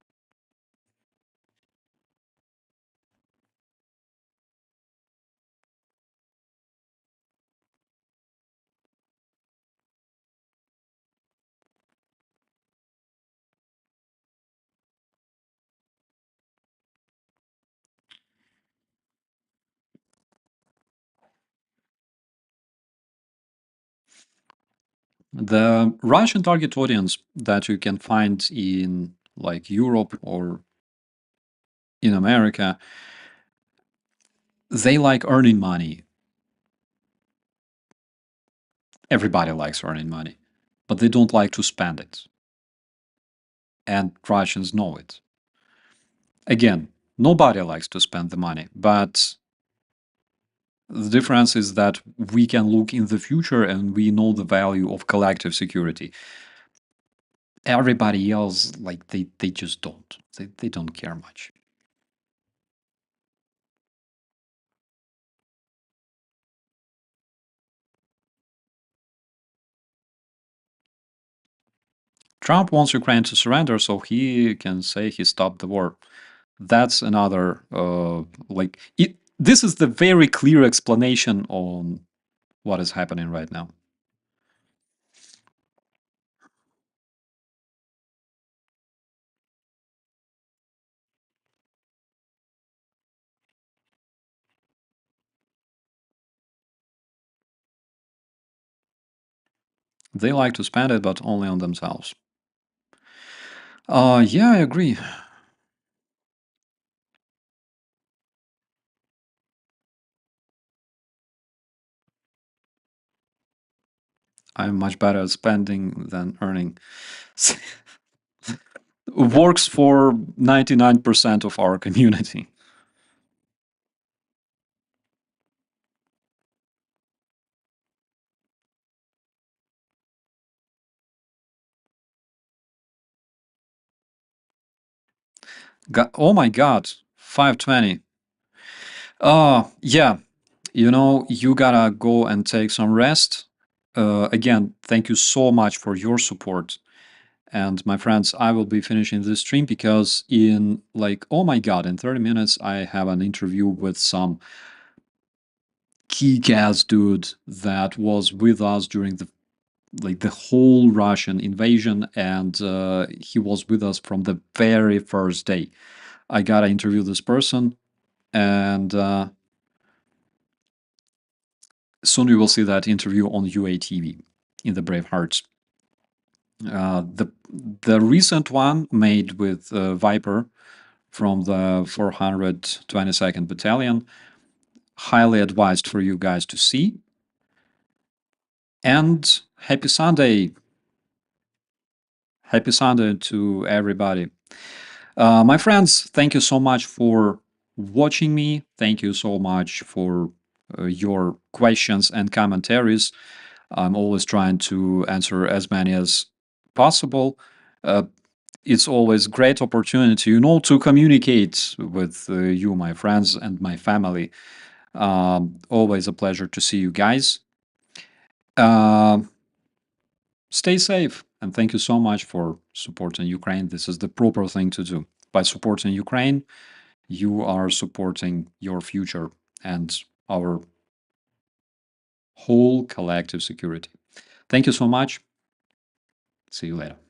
The Russian target audience that you can find in like Europe or in America, they like earning money. Everybody likes earning money, but they don't like to spend it. And Russians know it. Again, nobody likes to spend the money, but the difference is that we can look in the future and we know the value of collective security. Everybody else, like they just don't. They don't care much. Trump wants Ukraine to surrender so he can say he stopped the war. That's another like it. This is the very clear explanation on what is happening right now. They like to spend it, but only on themselves. Yeah, I agree. I'm much better at spending than earning. Works for 99% of our community. Oh my God, 520. Yeah, you gotta go and take some rest. Again, thank you so much for your support. And my friends, I will be finishing this stream because in like, oh my God, in 30 minutes, I have an interview with some kick-ass dude that was with us during the whole Russian invasion, and he was with us from the very first day. I gotta interview this person, and soon you will see that interview on UATV in the Brave Hearts. The recent one made with Viper from the 422nd Battalion, highly advised for you guys to see. And happy Sunday. Happy Sunday to everybody. My friends, thank you so much for watching me. Thank you so much for your questions and commentaries. I'm always trying to answer as many as possible. It's always great opportunity, to communicate with you, my friends, and my family. Always a pleasure to see you guys. Stay safe, and thank you so much for supporting Ukraine. This is the proper thing to do. By supporting Ukraine, you are supporting your future and our whole collective security. Thank you so much. See you later.